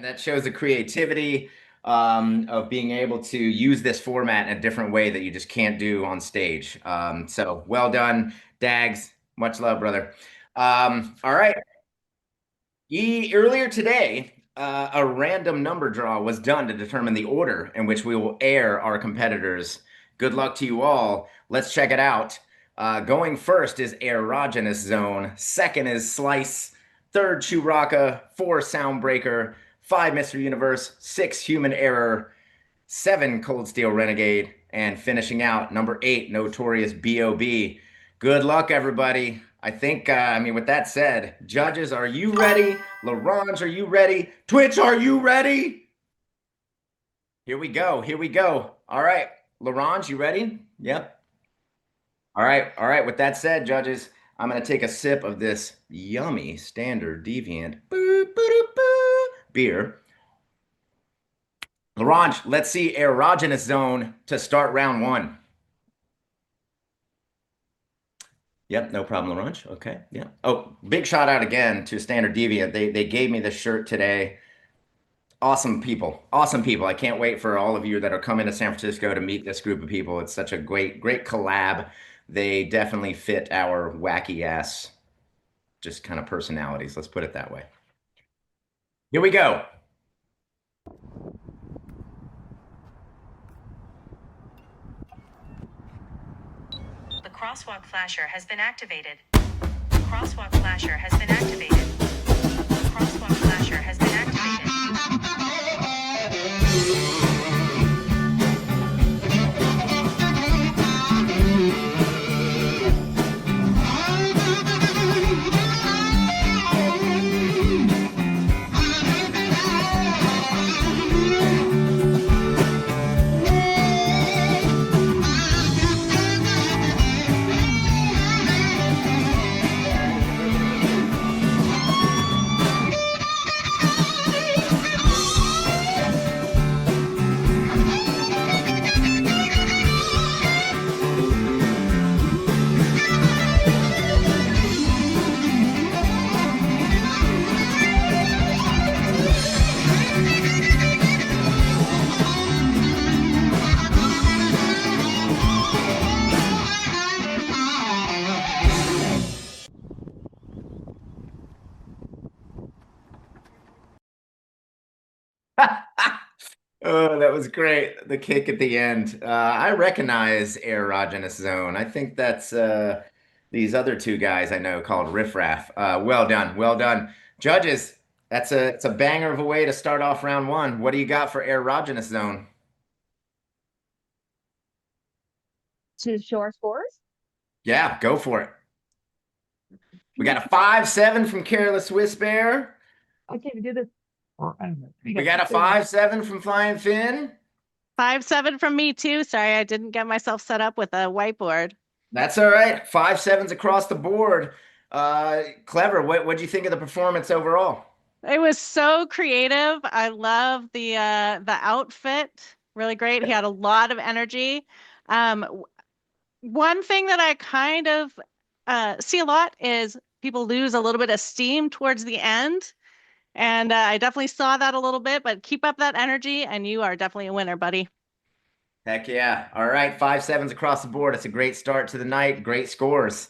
that shows the creativity of being able to use this format in a different way that you just can't do on stage. So well done, Dags. Much love, brother. All right. Earlier today, a random number draw was done to determine the order in which we will air our competitors. Good luck to you all. Let's check it out. Going first is Erogenous Zone. Second is Slice. Third, Chewraka. 4, Soundbreaker. 5, Mr. Universe. 6, Human Error. 7, Cold Steel Renegade. And finishing out, number 8, Notorious B.O.B. Good luck, everybody. I think, with that said, judges, are you ready? LaRange, are you ready? Twitch, are you ready? Here we go. Here we go. All right. LaRange, you ready? Yep. All right. All right. With that said, judges, I'm going to take a sip of this yummy standard deviant beer. LaRange, let's see Erogenous Zone to start round 1. Yep, no problem, LaRange. Okay, yeah. Oh, big shout out again to Standard Deviant. They gave me this shirt today. Awesome people. Awesome people. I can't wait for all of you that are coming to San Francisco to meet this group of people. It's such a great collab. They definitely fit our wacky ass just kind of personalities. Let's put it that way. Here we go. The crosswalk flasher has been activated. The crosswalk flasher has been activated. The crosswalk flasher has been activated. Oh, that was great. The kick at the end. I recognize Erogenous Zone. I think that's these other two guys I know called Riff Raff. Well done. Well done. Judges, it's a banger of a way to start off round 1. What do you got for Erogenous Zone? To show our scores? Yeah, go for it. We got a 5-7 from Careless Whisper. I can't even do this. We got a 5-7 from Flying Finn. 5-7 from me too. Sorry, I didn't get myself set up with a whiteboard. That's all right. 5-7s across the board. Clever. What do you think of the performance overall? It was so creative. I love the outfit. Really great. He had a lot of energy. One thing that I kind of see a lot is people lose a little bit of steam towards the end. And I definitely saw that a little bit, but keep up that energy and you are definitely a winner, buddy. Heck yeah. All right. 5-7s across the board. It's a great start to the night. Great scores.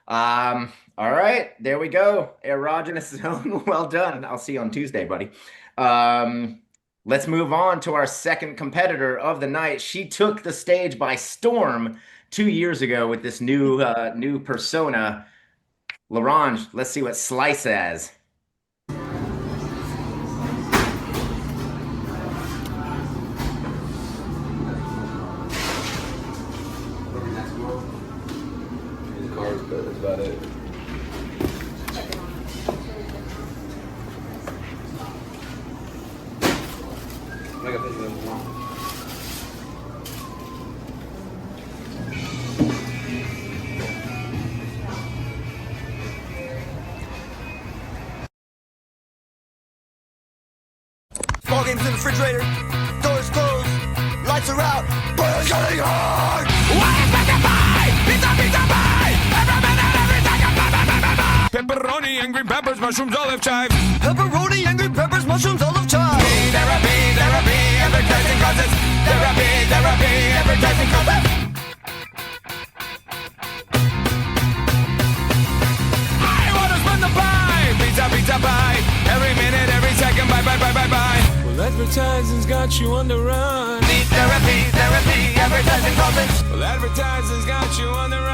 All right. There we go. Erogenous Zone. Well done. I'll see you on Tuesday, buddy. Let's move on to our second competitor of the night. She took the stage by storm 2 years ago with this new persona. LaRange, let's see what Slice has. But that's about it. Ball games in the refrigerator, doors closed, lights are out, but it's getting hard. What is meant to buy? Pizza, pizza, pie. Every minute, every second, bye, bye, bye, bye, bye. Pepperoni and green peppers, mushrooms, olive chives. Pepperoni and green peppers, mushrooms, olive chives. advertising's got you on the run. Need therapy, therapy, advertising causes. Well, advertising's got you on the run.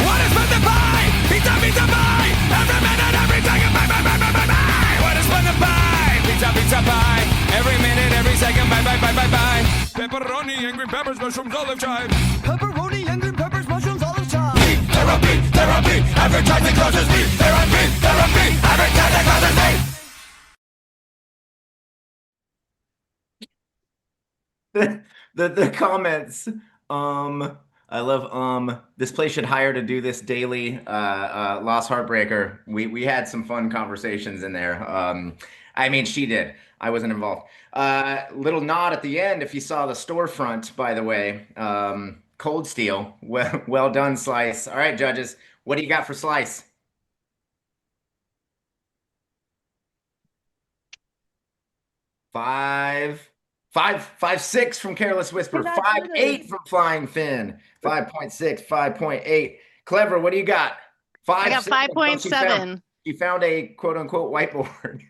What is fun to buy? Pizza, pizza, buy. Every minute, every second, buy, buy, buy, buy, buy, buy. What is fun to buy? Pizza, pizza, buy. Every minute, every second, buy, buy, buy, buy, buy. Pepperoni and green peppers, mushrooms, olive chive. Pepperoni and green peppers, mushrooms, olive chive. Therapy, therapy, advertising causes me. Therapy, therapy, advertising causes me. The comments. I love this place should hire to do this daily Lost Heartbreaker. We had some fun conversations in there. I mean, she did. I wasn't involved. Little nod at the end if you saw the storefront, by the way. Cold Steel. Well done, Slice. All right, judges. What do you got for Slice? 5.6 from Careless Whisper. Cannot do 5.8 this. from Flying Finn. 5.6, 5.8. Clever, what do you got? I got 5.7. 5.7. You found a quote unquote whiteboard.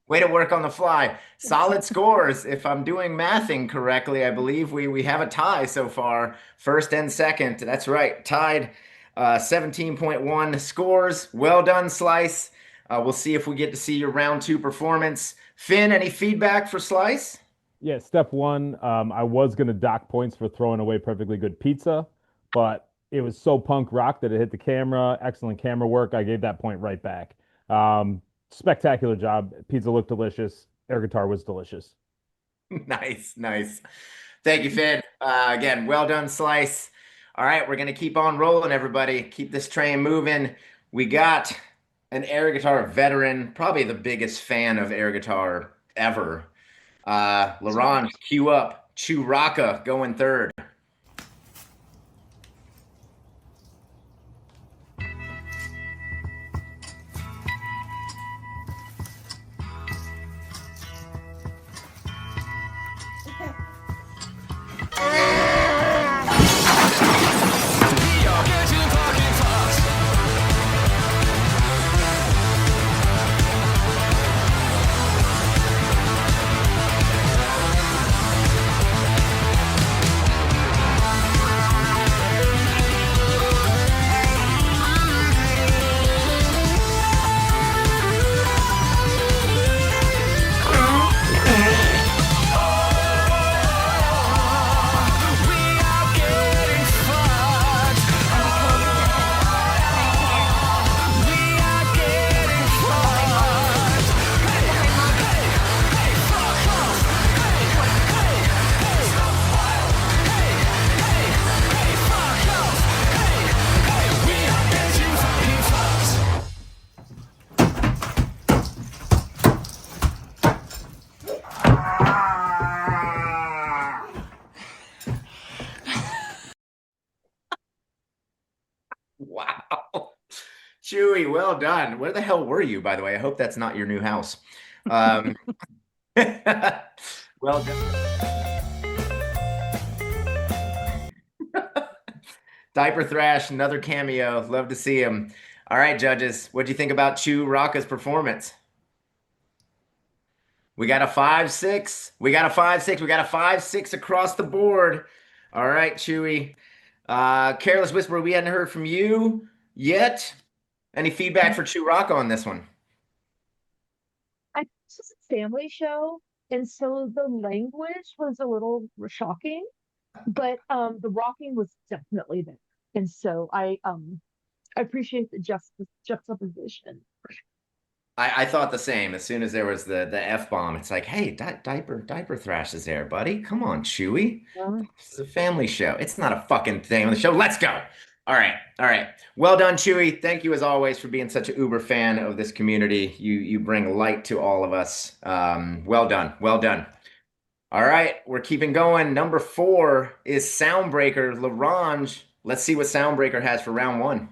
Way to work on the fly. Solid scores. If I'm doing mathing correctly, I believe we have a tie so far. First and second. That's right. Tied. 17.1 scores. Well done, Slice. We'll see if we get to see your round 2 performance. Finn, any feedback for Slice? Yeah, step one, I was going to dock points for throwing away perfectly good pizza, but it was so punk rock that it hit the camera. Excellent camera work. I gave that point right back. Spectacular job. Pizza looked delicious. Air guitar was delicious. Nice, nice. Thank you, Finn. Again, well done, Slice. All right, we're going to keep on rolling, everybody. Keep this train moving. We got an air guitar veteran, probably the biggest fan of air guitar ever. LaRon, cue up. Chewraka going third. Wow. Chewy, well done. Where the hell were you, by the way? I hope that's not your new house. Well done. Diaper Thrash, another cameo. Love to see him. All right, judges. What do you think about Chewraka's performance? We got a 5.6. We got a 5.6. We got a 5.6 across the board. All right, Chewy. Careless Whisper, we hadn't heard from you yet. Any feedback for Chewraka on this one? This is a family show, and so the language was a little shocking, but the rocking was definitely there, and so I appreciate the juxtaposition. I thought the same. As soon as there was the F-bomb, it's like, hey, diaper Thrash is there, buddy. Come on, Chewy. This is a family show. It's not a fucking thing on the show. Let's go. All right. All right. Well done, Chewy. Thank you as always for being such an uber fan of this community. You bring light to all of us. Well done. Well done. All right. We're keeping going. Number 4 is Soundbreaker. LaRange. Let's see what Soundbreaker has for round 1.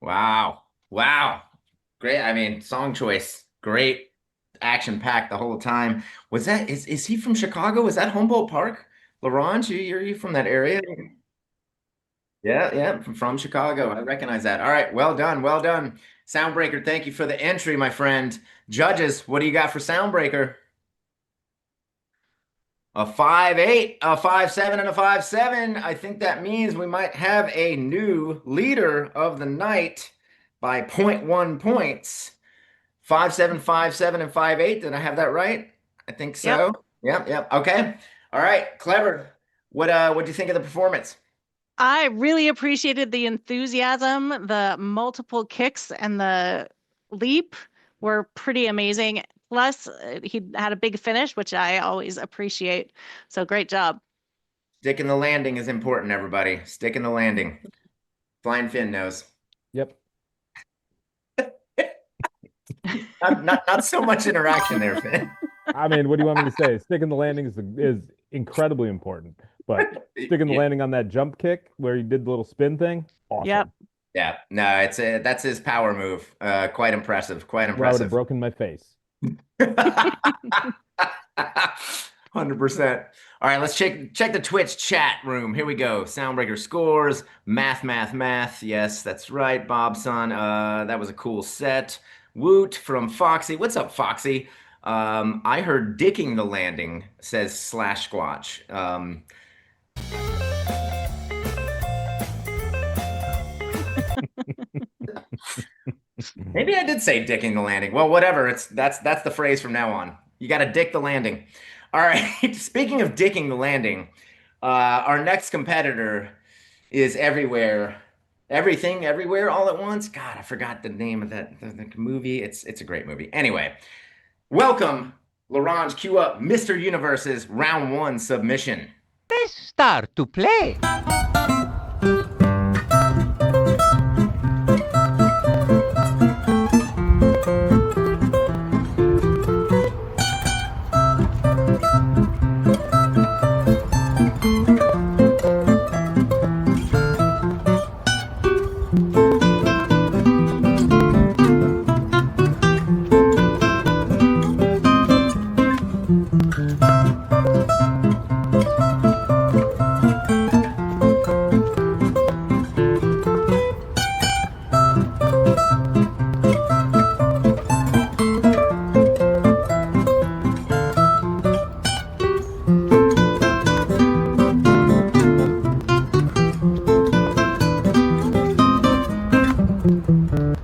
Wow. Wow. Great. I mean, song choice. Great. Action packed the whole time. Is he from Chicago? Is that Humboldt Park? LaRange, you from that area? Yeah, yeah, from Chicago. I recognize that. All right, well done, well done. Soundbreaker, thank you for the entry, my friend. Judges, what do you got for Soundbreaker? A 5-8, a 5-7, and a 5-7. I think that means we might have a new leader of the night by point 0.1 points. 5-7, 5-7, and 5-8. Did I have that right? I think Yep. so. Yep, yep. Okay. All right, clever. What do you think of the performance? I really appreciated the enthusiasm, the multiple kicks, and the leap were pretty amazing. Plus, he had a big finish, which I always appreciate. So great job. Sticking the landing is important, everybody. Sticking the landing. Flying Finn knows. Yep. Not so much interaction there, Finn. I mean, what do you want me to say? Sticking the landing is incredibly important, but sticking the Yeah, landing on that jump kick where he did the little spin thing, Yep. awesome. yeah. No, that's his power move. Quite impressive. Quite Where I would have impressive. broken my face. 100%. All right, let's check the Twitch chat room. Here we go. Soundbreaker scores. Math, math, math. Yes, that's right, Bobson. That was a cool set. Woot from Foxy. What's up, Foxy? I heard dicking the landing, says Slash Squatch. Maybe I did say dicking the landing. Well, whatever. That's the phrase from now on. You got to dick the landing. All right. Speaking of dicking the landing, our next competitor is everywhere, everything, everywhere, all at once. God, I forgot the name of the movie. It's a great movie. Anyway, welcome, Laurent. Cue up Mr. Universe's round one submission. Start to play.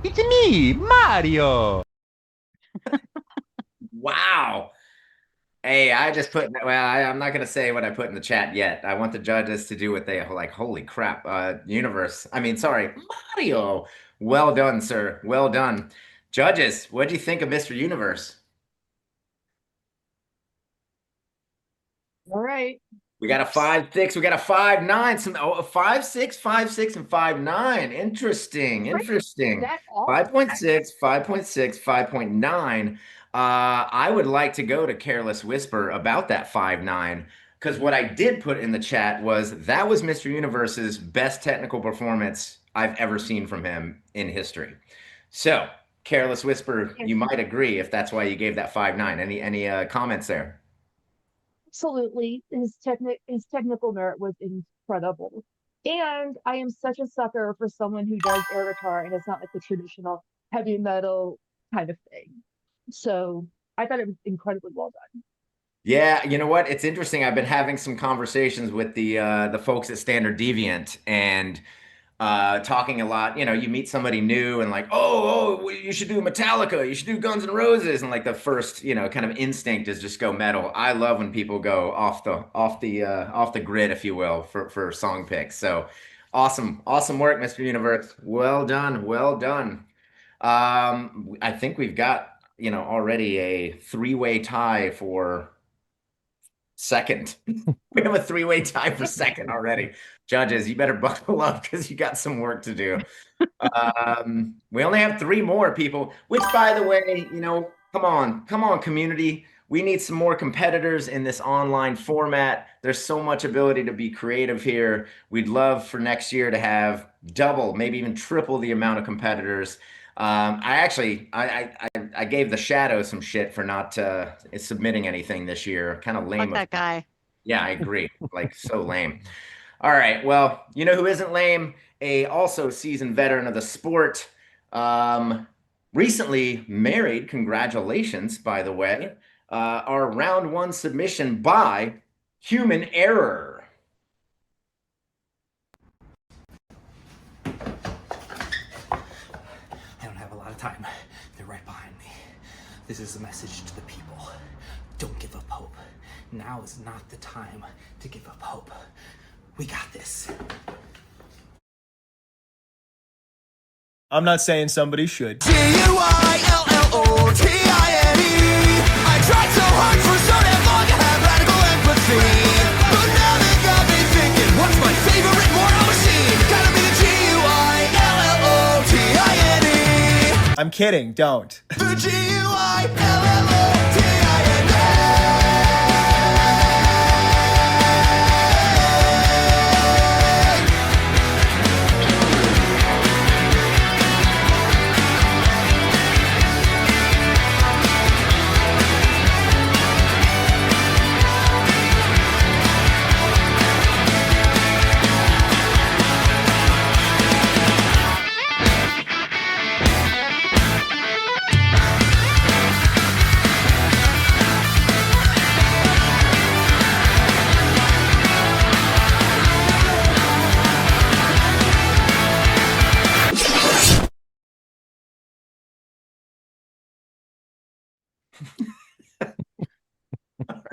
It's me, Mario. Wow. Hey, I just put, well, I'm not going to say what I put in the chat yet. I want the judges to do what they like. Holy crap. Universe. I mean, sorry, Mario. Well done, sir. Well done. Judges, what do you think of Mr. Universe? All right. We got a 5-6, we got a 5-9, some 5-6, 5-6, and 5-9. Interesting, Right. interesting. That all 5.6, 5.6, 5.9. I would like to go to Careless Whisper about that 5-9, because what I did put in the chat was that was Mr. Universe's best technical performance I've ever seen from him in history. So, Careless Whisper, you might agree if that's why you gave that 5-9. Any comments there? absolutely his technical merit was incredible. And I am such a sucker for someone who does air guitar and it's not like the traditional heavy metal kind of thing. So I thought it was incredibly well done. Yeah, you know what? It's interesting. I've been having some conversations with the folks at Standard Deviant and talking a lot. You know, you meet somebody new and like, oh, you should do Metallica, you should do Guns N' Roses, and like the first, kind of instinct is just go metal. I love when people go off the grid, if you will, for song picks. So awesome, awesome work, Mr. Universe. Well done, well done. I think we've got already a three-way tie for second. We have a three-way tie for second already. Judges, you better buckle up because you got some work to do. We only have three more people, which by the way, come on, community. we need some more competitors in this online format. There's so much ability to be creative here. We'd love for next year to have double, maybe even triple the amount of competitors. I actually I gave the Shadow some shit for not submitting anything this year. Kind of Fuck lame of that guy. yeah, I agree. Like so lame. All right. Well, you know who isn't lame? A also seasoned veteran of the sport. Um, Recently married. Congratulations, by the way. Our round one submission by Human Error. I don't have a lot of time. They're right behind me. This is a message to the people. Don't give up hope. Now is not the time to give up hope. We got this. I'm not saying somebody should. G-U-I-L-L-O-T-I-N-E. I tried so hard for so damn long to have radical empathy, but now they got me thinking, what's my favorite mortal machine? Gotta be the G-U-I-L-L-O-T-I-N-E. I'm kidding, don't. The G-U-I-L-L-O-T-I-N-E.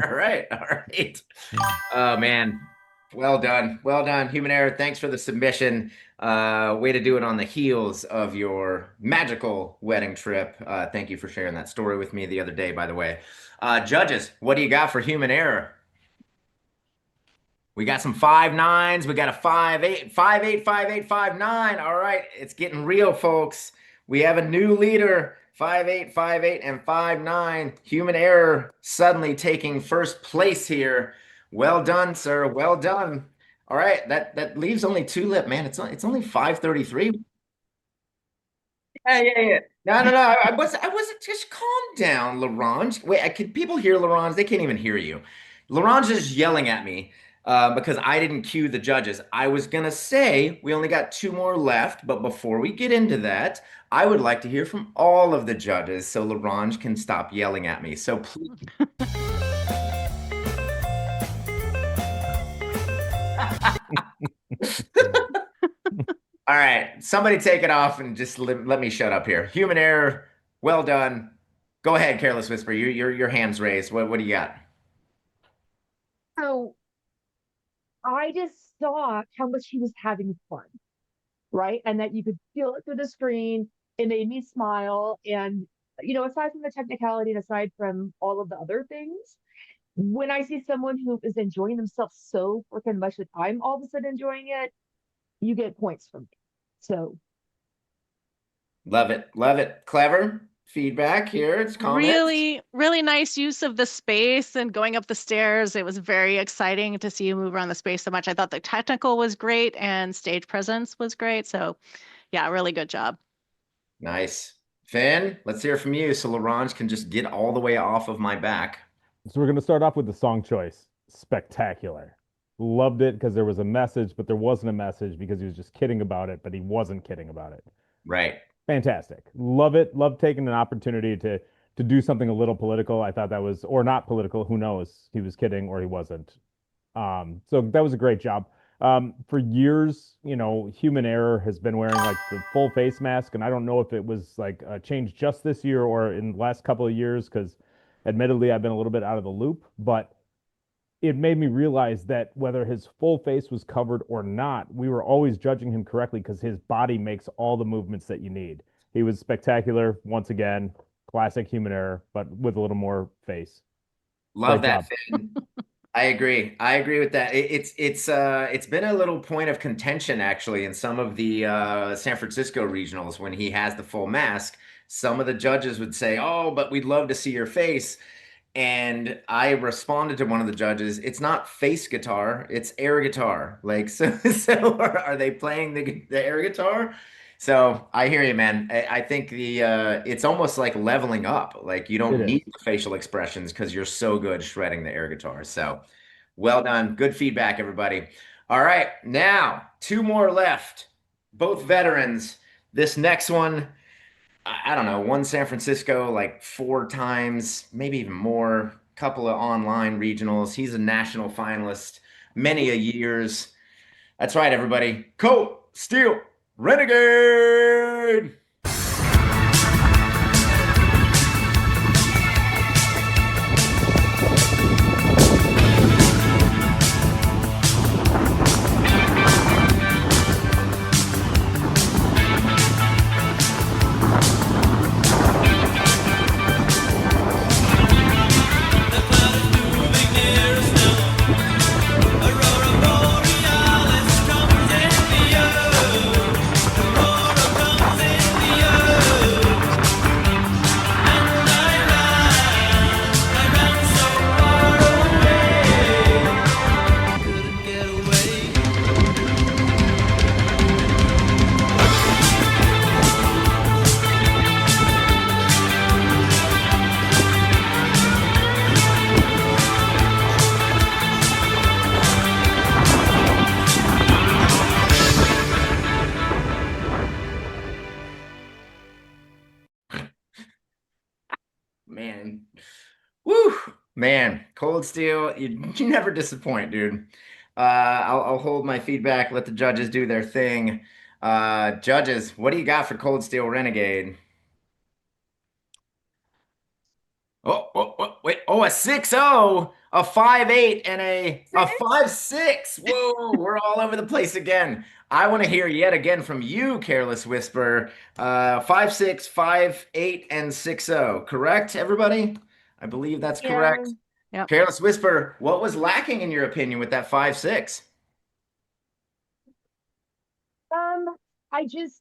All right. All right. Oh man. Well done. Well done. Human Error. Thanks for the submission. Way to do it on the heels of your magical wedding trip. Thank you for sharing that story with me the other day, by the way. Judges, what do you got for Human Error? We got some 5 9s. We got a 5 8, 5 8, 5 8, 5 9. All right, it's getting real, folks. We have a new leader. 5 8, 5 8, and 5 9. Human Error suddenly taking first place here. Well done, sir. Well done. All right, that leaves only two left, man. It's only 5:33. Yeah. No. I wasn't. Just calm down, Larange. Wait, can people hear Larange? They can't even hear you. Larange is yelling at me because I didn't cue the judges. I was gonna say we only got two more left, but before we get into that, I would like to hear from all of the judges so Larange can stop yelling at me. So please. All right, somebody take it off and just let me shut up here. Human Error, well done. Go ahead, Careless Whisper. Your hands raised. What do you got? So I just saw how much he was having fun, right? And that you could feel it through the screen. It made me smile. And, aside from the technicality and aside from all of the other things, when I see someone who is enjoying themselves so freaking much that I'm all of a sudden enjoying it, you get points from me. So Love it. Love it. Clever feedback here. It's comments. Really, really nice use of the space and going up the stairs. It was very exciting to see you move around the space so much. I thought the technical was great and stage presence was great. So yeah, really good job. Nice. Finn, let's hear from you so Larange can just get all the way off of my back. So we're going to start off with the song choice. Spectacular. Loved it because there was a message, but there wasn't a message because he was just kidding about it, but he wasn't kidding about it. Right. Fantastic. Love it. Love taking an opportunity to do something a little political. I thought that was, or not political, who knows? He was kidding or he wasn't. So that was a great job. For years, Human Error has been wearing like the full face mask, and I don't know if it was like a change just this year or in the last couple of years, because admittedly I've been a little bit out of the loop, but it made me realize that whether his full face was covered or not, we were always judging him correctly because his body makes all the movements that you need. He was spectacular once again, classic Human Error, but with a little more face. Love Great that, job. Finn. I agree. I agree with that. It's been a little point of contention actually in some of the San Francisco regionals when he has the full mask. Some of the judges would say, "Oh, but we'd love to see your face." And I responded to one of the judges, it's not face guitar, it's air guitar. Like, so are they playing the air guitar? So I hear you, man. I think it's almost like leveling up. Like you It don't is. need the facial expressions because you're so good shredding the air guitar. So well done. Good feedback, everybody. All right, now two more left. Both veterans. This next one. I don't know, won San Francisco like 4 times, maybe even more. Couple of online regionals. He's a national finalist many a years. That's right, everybody. Colt Steel Renegade. Man. Woo! Man, Cold Steel, you never disappoint, dude. I'll hold my feedback, let the judges do their thing. Judges, what do you got for Cold Steel Renegade? Wait. Oh, a 6-0, a 5-8, and a 5-6. Whoa, we're all over the place again. I want to hear yet again from you, Careless Whisper. 5-6, 5-8, and 6-0. Correct, everybody? I believe that's Yeah. correct. Yep. Careless Whisper, what was lacking in your opinion with that 5-6? Um, I just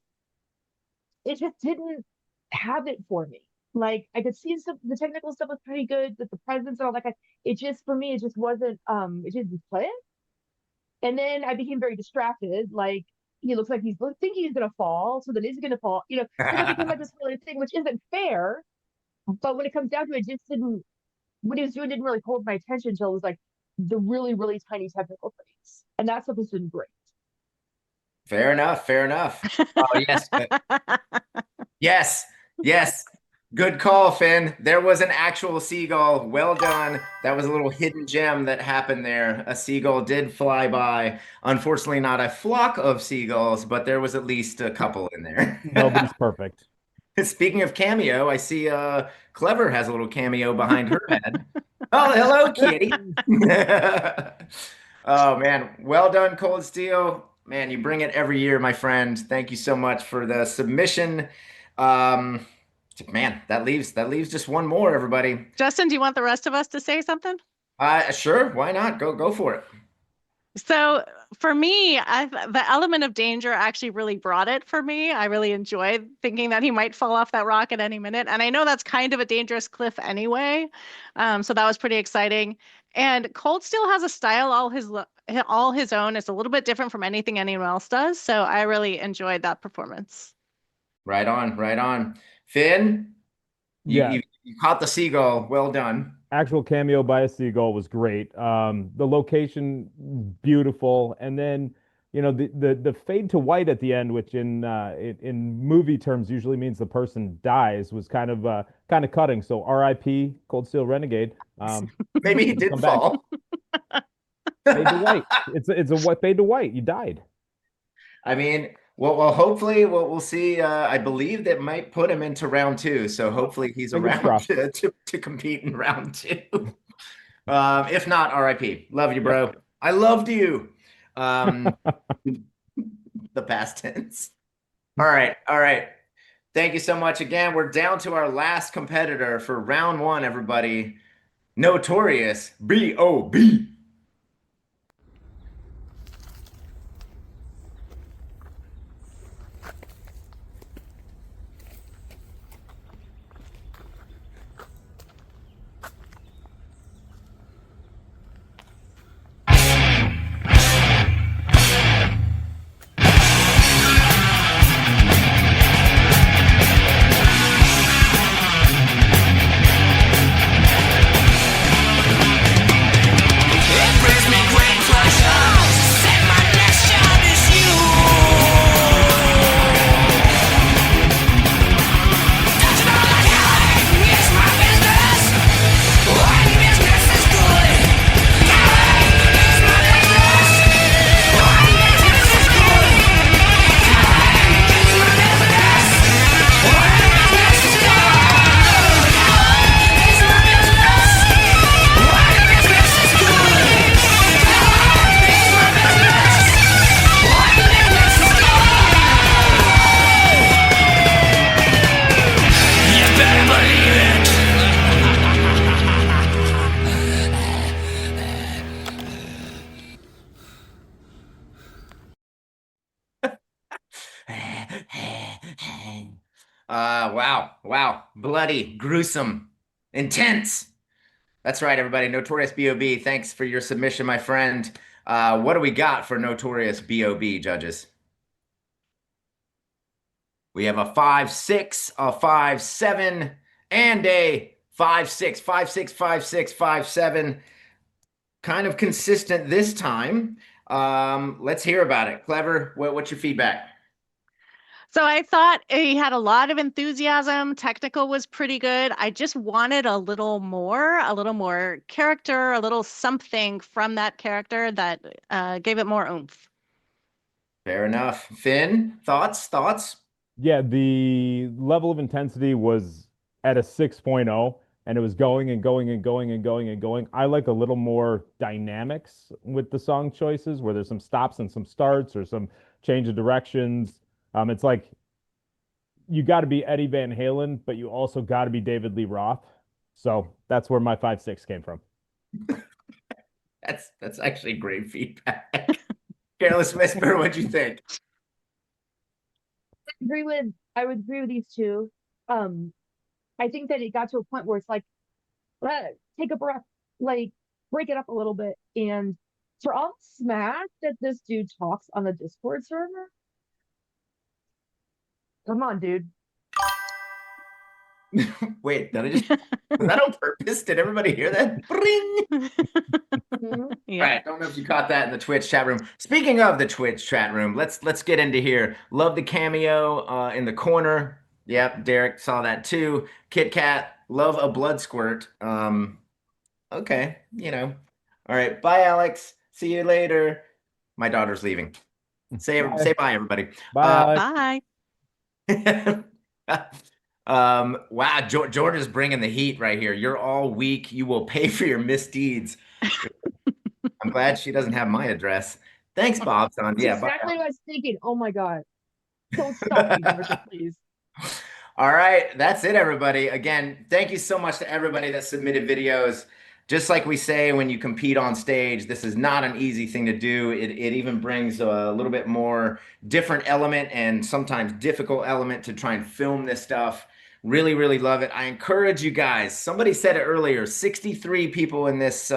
it just didn't have it for me. Like I could see some the technical stuff was pretty good, but the presence and all that kind, it just for me it just wasn't it didn't play. And then I became very distracted. Like he looks like he's thinking he's gonna fall, so then he's gonna fall. So that became like this really thing, which isn't fair. But when it comes down to it, just didn't what he was doing didn't really hold my attention until it was like the really, really tiny technical things. And that stuff has been great. Fair enough, fair enough. Oh, yes. Yes, yes. Good call, Finn. There was an actual seagull. Well done. That was a little hidden gem that happened there. A seagull did fly by. Unfortunately, not a flock of seagulls, but there was at least a couple in there. Nobody's perfect. Speaking of cameo, I see Clever has a little cameo behind her head. Oh, hello, kitty. Oh man, well done, Cold Steel. Man, you bring it every year, my friend. Thank you so much for the submission. Um, man, that leaves just one more, everybody. Justin, do you want the rest of us to say something? Sure, why not? Go for it. So for me, the element of danger actually really brought it for me. I really enjoyed thinking that he might fall off that rock at any minute. And I know that's kind of a dangerous cliff anyway. So that was pretty exciting. And Cold Steel has a style all his own. It's a little bit different from anything anyone else does. So I really enjoyed that performance. Right on, right on. Finn, Yeah, you caught the seagull. Well done. actual cameo by a seagull was great. The location beautiful, and then the fade to white at the end, which in movie terms usually means the person dies, was kind of cutting. So R.I.P. Cold Steel Renegade. Maybe he Gonna did come back. fall. Fade to white. It's a what fade to white. You died. I mean, well, hopefully we'll see. I believe that might put him into round two, so hopefully he's Fingers around crossed. to compete in round two. If not, RIP. Love you, Yep. bro. I loved you. The past tense. All right, all right. Thank you so much again. We're down to our last competitor for round one, everybody. Notorious B.O.B. Wow, wow, bloody, gruesome, intense. That's right, everybody. Notorious B.O.B. Thanks for your submission, my friend. What do we got for Notorious B.O.B. judges? We have a 5-6, a 5-7, and a 5-6, 5-6, 5-6, 5-7. Kind of consistent this time. Let's hear about it. Clever, what's your feedback? So I thought he had a lot of enthusiasm. Technical was pretty good. I just wanted a little more character, a little something from that character that gave it more oomph. Fair enough. Finn, thoughts? Yeah, the level of intensity was at a 6.0, and it was going and going and going and going and going. I like a little more dynamics with the song choices where there's some stops and some starts or some change of directions. It's like you got to be Eddie Van Halen, but you also got to be David Lee Roth. So that's where my 5-6 came from. That's actually great feedback. Careless Whisper, what'd you think? I would agree with these two. Um, I think that it got to a point where it's like, take a breath, like break it up a little bit. And for all the smack that this dude talks on the Discord server, come on, dude. Wait, was that on purpose? Did everybody hear that? Bring! Yeah. All right, don't know if you caught that in the Twitch chat room. Speaking of the Twitch chat room, let's get into here. Love the cameo in the corner. Yep, Derek saw that too. Kit Kat, love a blood squirt. Okay, you know. All right, bye, Alex. See you later. My daughter's leaving. Say bye, everybody. Bye, Bye. Wow, Georgia's bringing the heat right here. You're all weak. You will pay for your misdeeds. I'm glad she doesn't have my address. Thanks, Bob. Son. That's Yeah, exactly what I was thinking. Oh my God. Don't stop me, Georgia, please. All right, that's it, everybody. Again, thank you so much to everybody that submitted videos. Just like we say when you compete on stage, this is not an easy thing to do. It even brings a little bit more different element and sometimes difficult element to try and film this stuff. Really, really love it. I encourage you guys. Somebody said it earlier, 63 people in this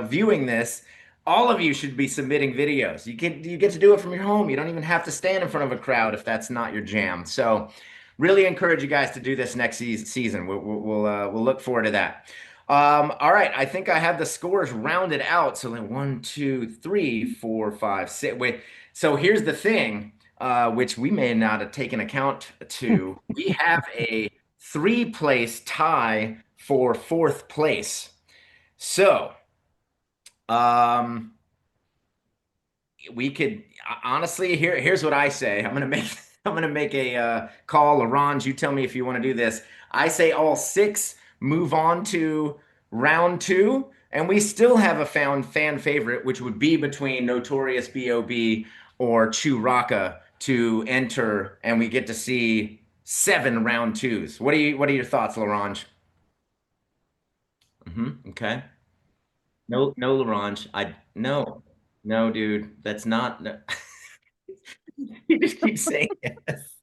viewing this. All of you should be submitting videos. You get to do it from your home. You don't even have to stand in front of a crowd if that's not your jam. So really encourage you guys to do this next season. We'll look forward to that. All right, I think I have the scores rounded out. So then 1, 2, 3, 4, 5, 6. Wait. So here's the thing, which we may not have taken account to. We have a 3-place tie for 4th place. So, we could honestly here's what I say. I'm gonna make a call. LaRange, you tell me if you want to do this. I say all 6 move on to round 2, and we still have a fan favorite, which would be between Notorious B.O.B. or Chewraka to enter, and we get to see 7 round 2s. What are your thoughts, LaRange? Okay. No, no, LaRange. No, dude. That's not. No. You just keep saying yes.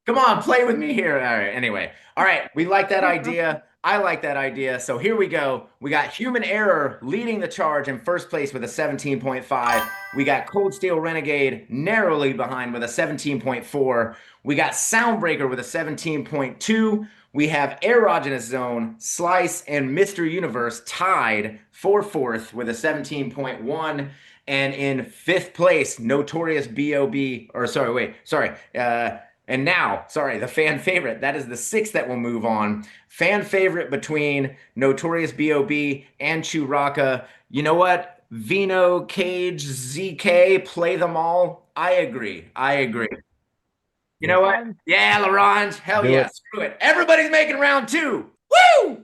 Come on, play with me here. All right. Anyway, all right. We like that idea. I like that idea. So here we go. We got Human Error leading the charge in first place with a 17.5. We got Cold Steel Renegade narrowly behind with a 17.4. We got Soundbreaker with a 17.2. We have Erogenous Zone, Slice, and Mr. Universe tied for 4th with a 17.1. And in 5th place, Notorious B.O.B. Or sorry. And now, sorry, the fan favorite. That is the 6th that will move on. Fan favorite between Notorious B.O.B. and Chewraka. You know what? Vino, Cage, ZK, play them all. I agree. You know what? Yeah, LaRange. Hell Do yeah. it. Screw it. Everybody's making round 2. Woo!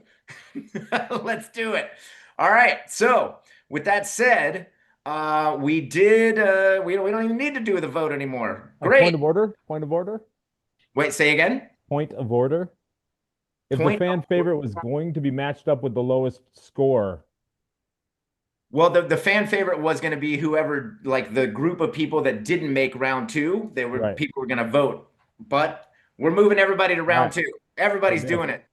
Let's do it. All right. So, with that said, we don't even need to do the vote anymore. Great. Point of order. Point of order. Wait, say again. Point of order. If the fan favorite was going to be matched up with the lowest score, Well, the fan favorite was going to be whoever, like the group of people that didn't make round 2. Right. People were going to vote. But We're moving everybody to round right. 2. Everybody's doing it.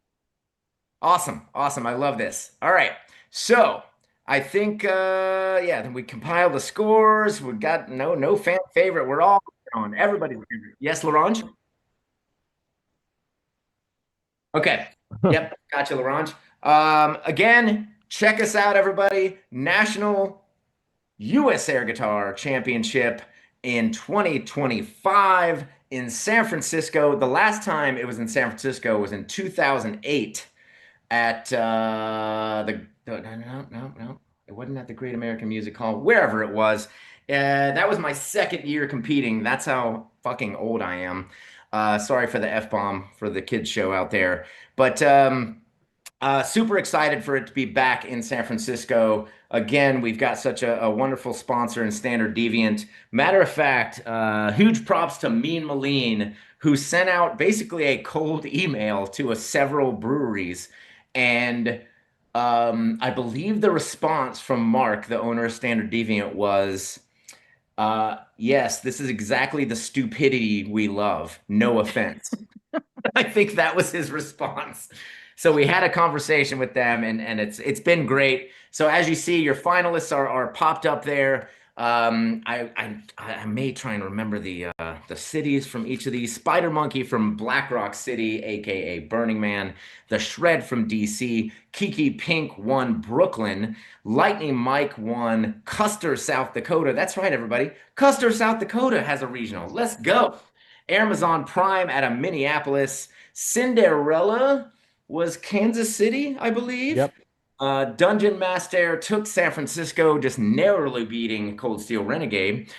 Awesome. Awesome. I love this. All right. So I think yeah, then we compiled the scores. We got no fan favorite. We're all on everybody's favorite. Yes, Laurent? Okay. Yep. Gotcha, Laurent. Again, check us out, everybody. National U.S. Air Guitar Championship in 2025 in San Francisco. The last time it was in San Francisco was in 2008 at no, it wasn't at the Great American Music Hall, wherever it was. That was my second year competing. That's how fucking old I am. Sorry for the F-bomb for the kids show out there. But super excited for it to be back in San Francisco. Again, we've got such a wonderful sponsor in Standard Deviant. Matter of fact, huge props to Mean Maleen, who sent out basically a cold email to several breweries. And I believe the response from Mark, the owner of Standard Deviant, was, yes, this is exactly the stupidity we love. No offense. I think that was his response. So we had a conversation with them, and it's been great. So as you see, your finalists are popped up there. I may try and remember the cities from each of these. Spider Monkey from Black Rock City, aka Burning Man. The Shred from DC. Kiki Pink won Brooklyn. Lightning Mike won Custer, South Dakota. That's right, everybody. Custer, South Dakota has a regional. Let's go. Amazon Prime out of Minneapolis. Cinderella was Kansas City, I believe. Yep. Dungeon Master took San Francisco, just narrowly beating Cold Steel Renegade.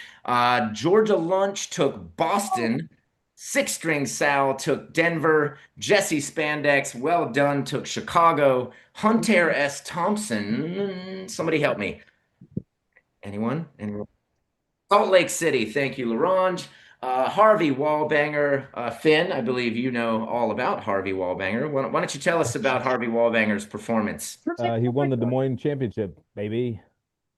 Georgia Lunch took Boston. Six String Sal took Denver. Jesse Spandex, well done, took Chicago. Hunter S. Thompson, somebody help me. Anyone? Anyone? Salt Lake City, thank you, Laurent. Harvey Wallbanger, Finn, I believe you know all about Harvey Wallbanger. Why don't you tell us about Harvey Wallbanger's performance? He won the Des Moines Championship, baby.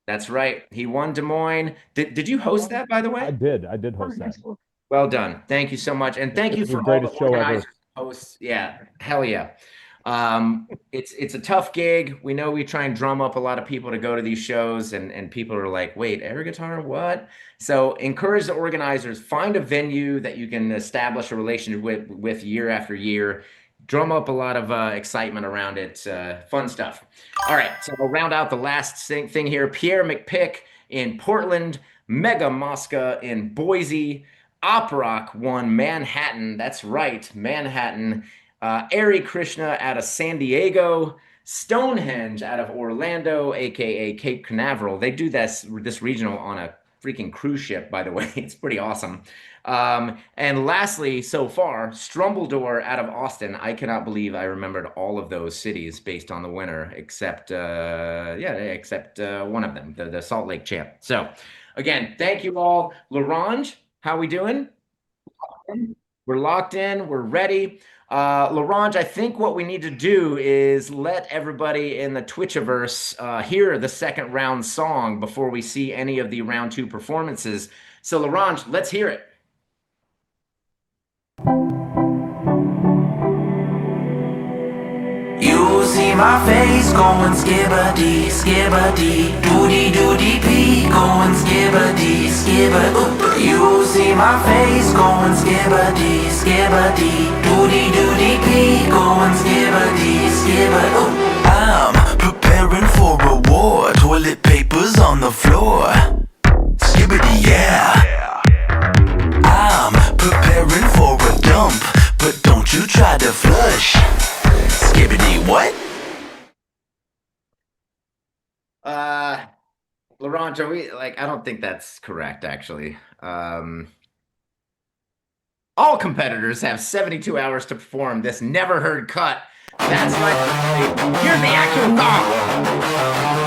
That's right. He won Des Moines. Did you host that, by the way? I did host that. Well done. Thank you so much. And thank you for all the greatest show ever. organizers, hosts. Yeah, hell yeah. It's a tough gig. We know we try and drum up a lot of people to go to these shows, and people are like, wait, air guitar, what? So encourage the organizers, find a venue that you can establish a relationship with year after year. Drum up a lot of excitement around it. Fun stuff. All right, so we'll round out the last thing here. Pierre McPick in Portland, Mega Mosca in Boise, Oprock won Manhattan. That's right, Manhattan. Ari Krishna out of San Diego, Stonehenge out of Orlando, aka Cape Canaveral. They do this regional on a freaking cruise ship, by the way. It's pretty awesome. And lastly, so far, Strumbledore out of Austin. I cannot believe I remembered all of those cities based on the winner, except one of them, the Salt Lake champ. So again, thank you all. Laurent, how we doing? We're locked in. We're ready. Laurent, I think what we need to do is let everybody in the Twitchiverse hear the second round song before we see any of the round 2 performances. So Laurent, let's hear it. You see my face going skibbity, skibbity, doody doody pee, going skibbity, skibbity. You see my face going skibbity, skibbity, doody doody pee, going skibbity, skibbity. I'm preparing for a war, toilet paper's on the floor. Skibbity, yeah. I'm preparing for a dump, but don't you try to flush. Skibbity what? Laurent, are we I don't think that's correct, actually. All competitors have 72 hours to perform this never heard cut. That's right. Here's the actual song.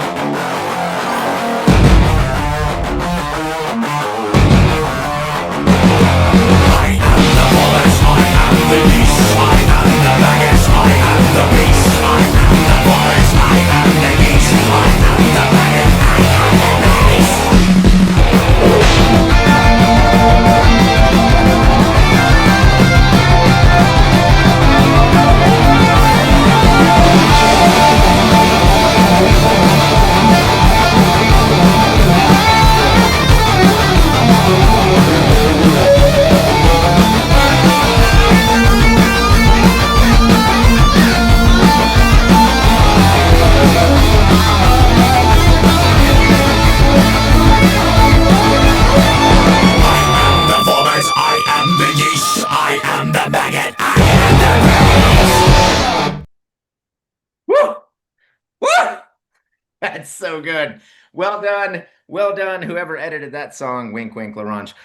That's so good. Well done. Well done, whoever edited that song. Wink, wink, Larange.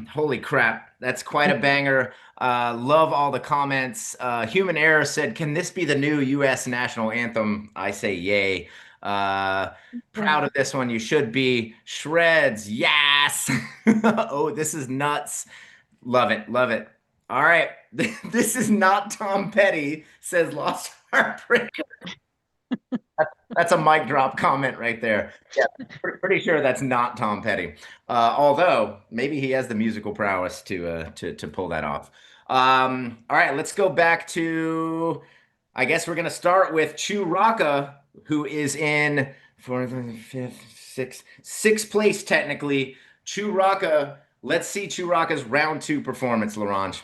Holy crap. That's quite a banger. Love all the comments. Human Error said, can this be the new U.S. national anthem? I say yay. Proud of this one. You should be. Shreds. Yes. Oh, this is nuts. Love it. Love it. All right. This is not Tom Petty, says Lost Heartbreaker. That's a mic drop comment right there. Yeah, pretty sure that's not Tom Petty. Although maybe he has the musical prowess to pull that off. All right, let's go back to. I guess we're gonna start with Churaka, who is in fourth, fifth, sixth place technically. Churaka. Let's see Churaka's round 2 performance, Larange.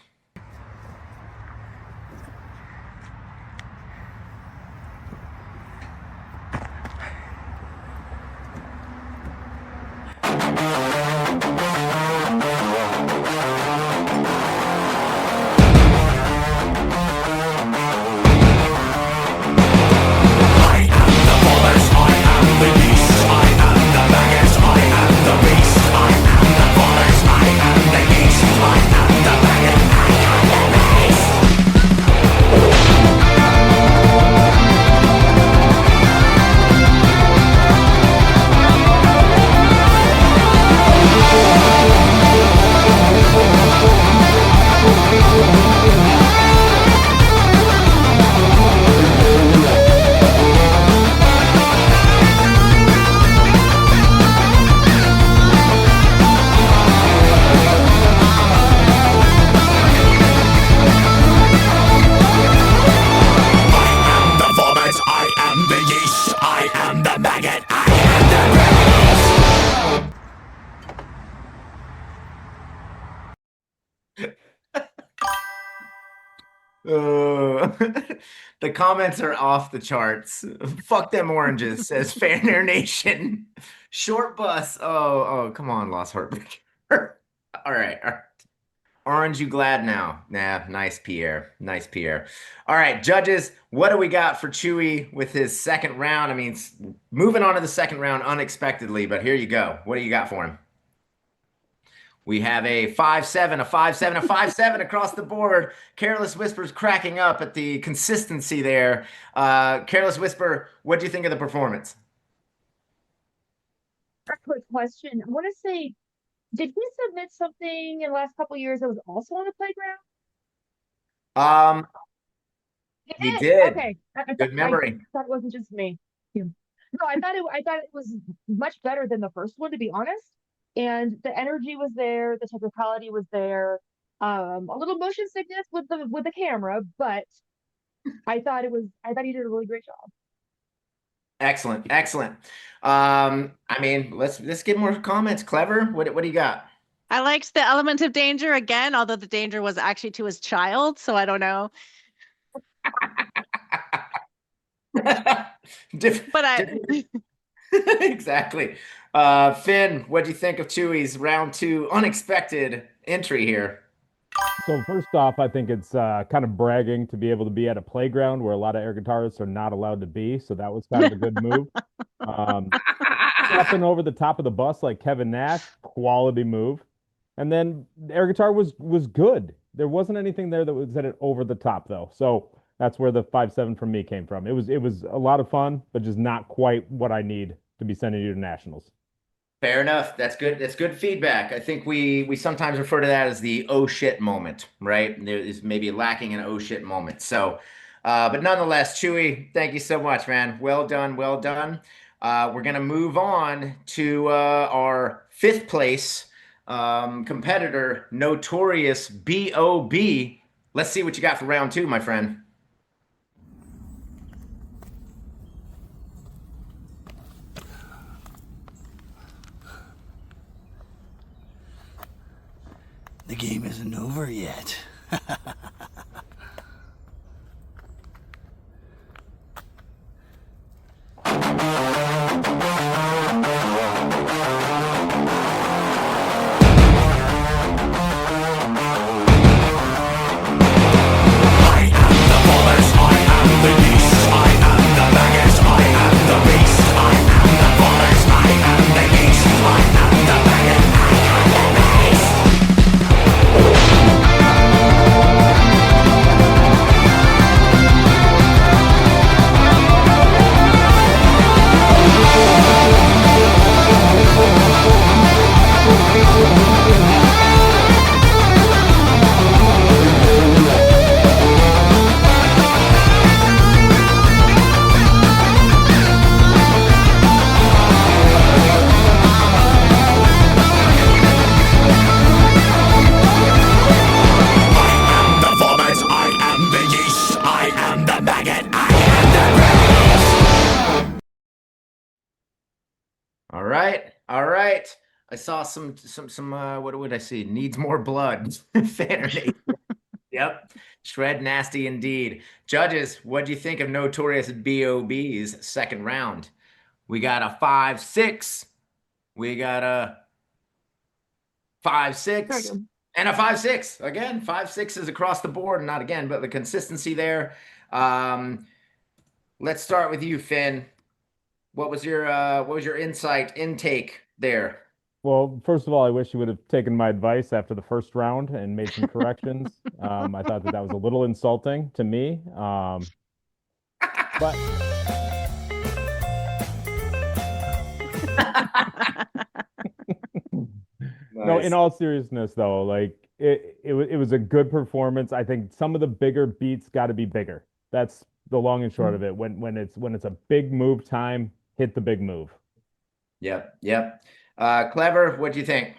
The comments are off the charts. Fuck them oranges, says Fair Nation. Short bus. Oh, come on, Lost Heartbreak. All right. Orange, you glad now? Nah, nice Pierre. Nice Pierre. All right, judges, what do we got for Chewy with his second round? I mean, moving on to the second round unexpectedly, but here you go. What do you got for him? We have a 5-7, a 5-7, a 5-7 across the board. Careless Whisper's cracking up at the consistency there. Careless Whisper, what do you think of the performance? A quick question. I want to say, did he submit something in the last couple of years that was also on the playground? He did. Okay. Good memory. That wasn't just me. Yeah. No, I thought it was much better than the first one, to be honest. And the energy was there, the technicality was there, a little motion sickness with the camera, but I thought he did a really great job. Excellent. I mean, let's get more comments. Clever. What do you got? I liked the element of danger again, although the danger was actually to his child, so I don't know. Exactly. Finn, what do you think of Chewy's round 2 unexpected entry here? So first off, I think it's kind of bragging to be able to be at a playground where a lot of air guitarists are not allowed to be. So that was kind of a good move. Stepping over the top of the bus like Kevin Nash, quality move. And then the air guitar was good. There wasn't anything there that was at it over the top though. So that's where the 5-7 from me came from. It was a lot of fun, but just not quite what I need to be sending you to nationals. Fair enough. That's good. That's good feedback. I think we sometimes refer to that as the oh shit moment, right? There is maybe lacking an oh shit moment. So, but nonetheless, Chewy, thank you so much, man. Well done. Well done. We're gonna move on to our 5th place competitor, Notorious B.O.B. Let's see what you got for round 2, my friend. The game isn't over yet. I am the beast, I am the maggot, I am the beast, I am I saw some what would I see? Needs more blood. Fantasy. Yep. Shred nasty indeed. Judges, what do you think of Notorious B.O.B.'s second round? We got a 5-6. We got a 5-6 and a 5-6. Again, 5-6s across the board. Not again, but the consistency there. Let's start with you, Finn. What was your intake there? Well, first of all, I wish you would have taken my advice after the first round and made some corrections. I thought that was a little insulting to me. But no, in Nice. all seriousness, though, like it was a good performance. I think some of the bigger beats got to be bigger. That's the long and short of it. When it's a big move time, hit the big move. Yep, yep. Clever, what do you think?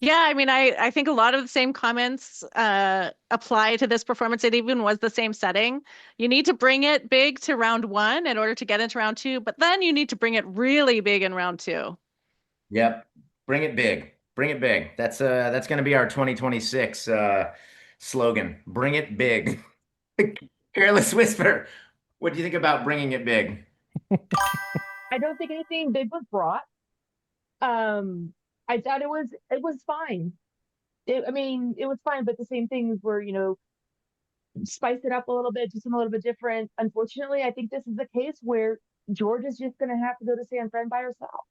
Yeah, I mean, I think a lot of the same comments apply to this performance. It even was the same setting. You need to bring it big to round one in order to get into round two, but then you need to bring it really big in round two. Yep. Bring it big. Bring it big. That's going to be our 2026 slogan. Bring it big. Careless Whisper. What do you think about bringing it big? I don't think anything big was brought. I thought it was fine. I mean, it was fine, but the same things were, spice it up a little bit, do something a little bit different. Unfortunately, I think this is the case where George is just going to have to go to San Fran by herself.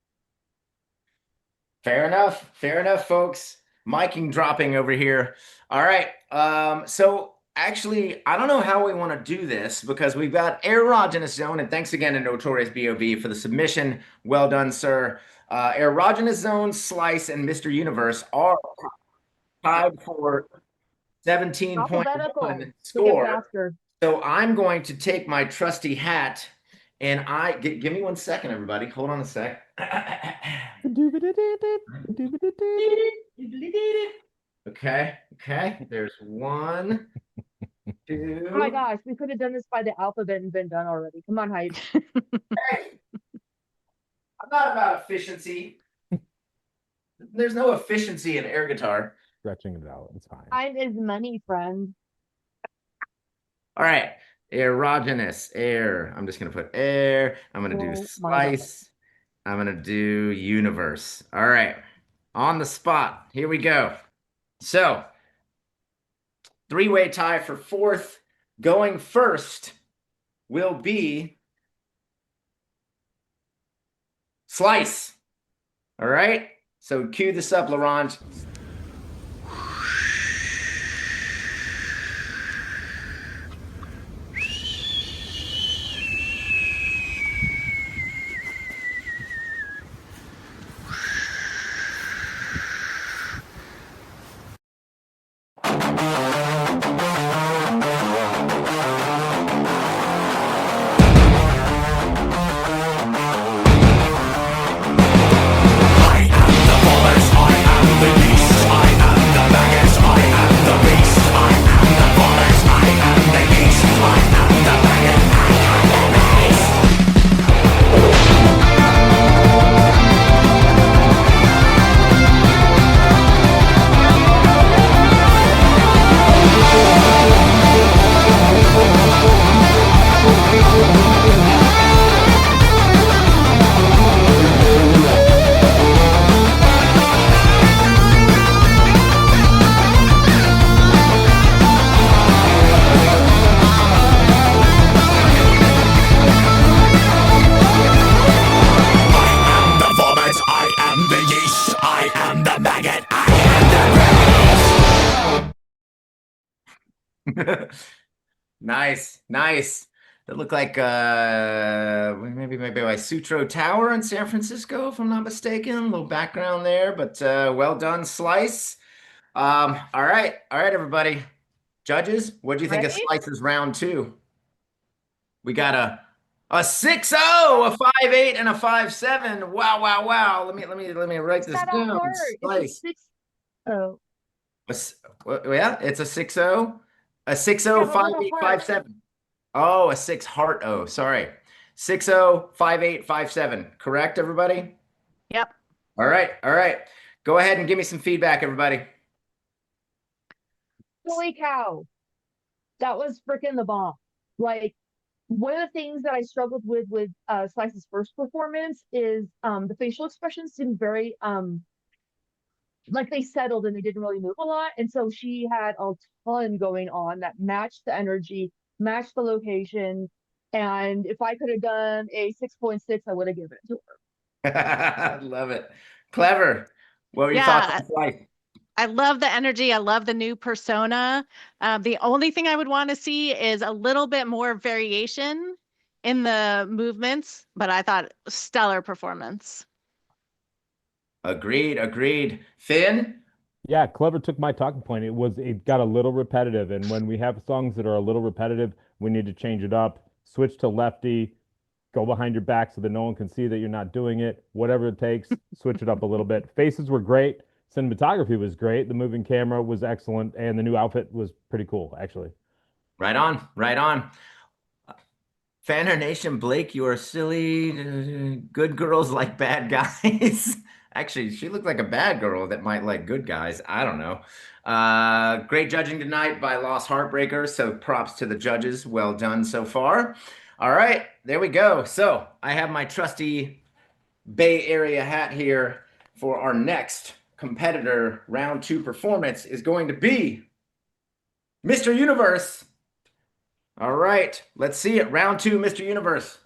Fair enough. Fair enough, folks. Miking dropping over here. All right. So actually, I don't know how we want to do this because we've got erogenous zone, and thanks again to Notorious B.O.B. for the submission. Well done, sir. Erogenous zone, slice, and Mr. Universe are tied for 17.1 Alphabetical to get score. faster. So I'm going to take my trusty hat and give me 1 second, everybody. Hold on a sec. Okay, okay. There's 1, 2. Oh my gosh, we could have done this by the alphabet and been done already. Come on, Hype. Hey, I'm not about efficiency. There's no efficiency in air guitar. Stretching it out, it's fine. Time is money, friend. All right. Erogenous air. I'm just gonna put air. I'm gonna do Oh my God. slice. I'm gonna do universe. All right. On the spot. Here we go. So, three-way tie for fourth. Going first will be slice. All right. So cue this up, Laurent. Nice, nice. That looked like maybe by Sutro Tower in San Francisco, if I'm not mistaken. A little background there, but well done, Slice. All right, everybody. Judges, what do you think of Ready? Slice's round two? We got a 6-0, a 5-8, and a 5-7. Wow, wow, wow. Let me write this That all down. hurt. It's a Slice. 6-0. Yeah, it's a 6-0. A 6-0, Yeah, but 5-8, with a heart. 5-7. Oh, a 6 heart. Oh, sorry. 6-0, 5-8, 5-7. Correct, everybody? Yep. All right, all right. Go ahead and give me some feedback, everybody. Holy cow. That was freaking the bomb. Like, one of the things that I struggled with Slice's first performance is the facial expressions seemed very like they settled and they didn't really move a lot. And so she had a ton going on that matched the energy, matched the location. And if I could have done a 6.6, I would have given it to Love it. Clever. What were your thoughts Yeah, on life? I love the energy. I love the new persona. The only thing I would want to see is a little bit more variation in the movements, but I thought stellar performance. Agreed, agreed. Finn? Yeah, Clever took my talking point. It got a little repetitive, and when we have songs that are a little repetitive, we need to change it up. Switch to lefty, go behind your back so that no one can see that you're not doing it. Whatever it takes, switch it up a little bit. Faces were great. Cinematography was great. The moving camera was excellent, and the new outfit was pretty cool, actually. Right on, right on. Fanner Nation, Blake, you are silly. Good girls like bad guys. Actually, she looked like a bad girl that might like good guys. I don't know. Great judging tonight by Lost Heartbreaker. So props to the judges. Well done so far. All right, there we go. So I have my trusty Bay Area hat here for our next competitor. Round two performance is going to be Mr. Universe. All right, let's see it. Round two, Mr. Universe.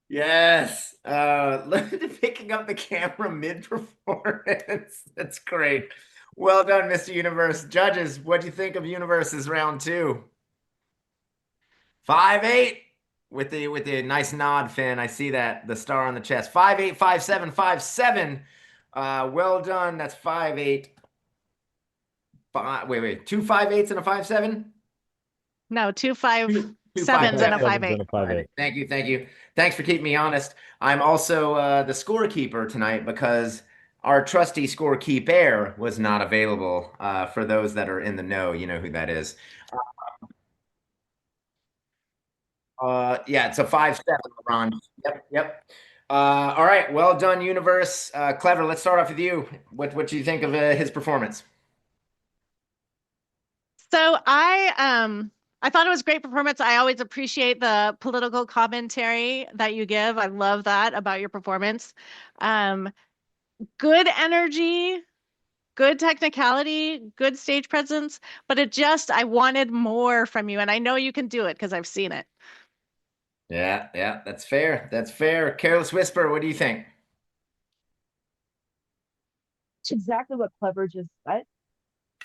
Yes. Picking up the camera mid-performance. That's great. Well done, Mr. Universe. Judges, what do you think of Universe's round two? 5-8 with the nice nod, Finn. I see that the star on the chest. 5-8, 5-7, 5-7. Well done. That's 5-8. Wait. Two 5-8s and a 5-7? No, two five Two sevens and a 5-7. 5-8. And a 5-8. Thank you, thank you. Thanks for keeping me honest. I'm also the scorekeeper tonight because our trusty scorekeeper was not available. For those that are in the know, you know who that is. Yeah, it's a 5-7, LeBron. Yep. All right, well done, Universe. Clever. Let's start off with you. What do you think of his performance? So I thought it was a great performance. I always appreciate the political commentary that you give. I love that about your performance. Good energy, good technicality, good stage presence, but I wanted more from you, and I know you can do it because I've seen it. Yeah, that's fair. That's fair. Careless Whisper, what do you think? It's exactly what Clever just said,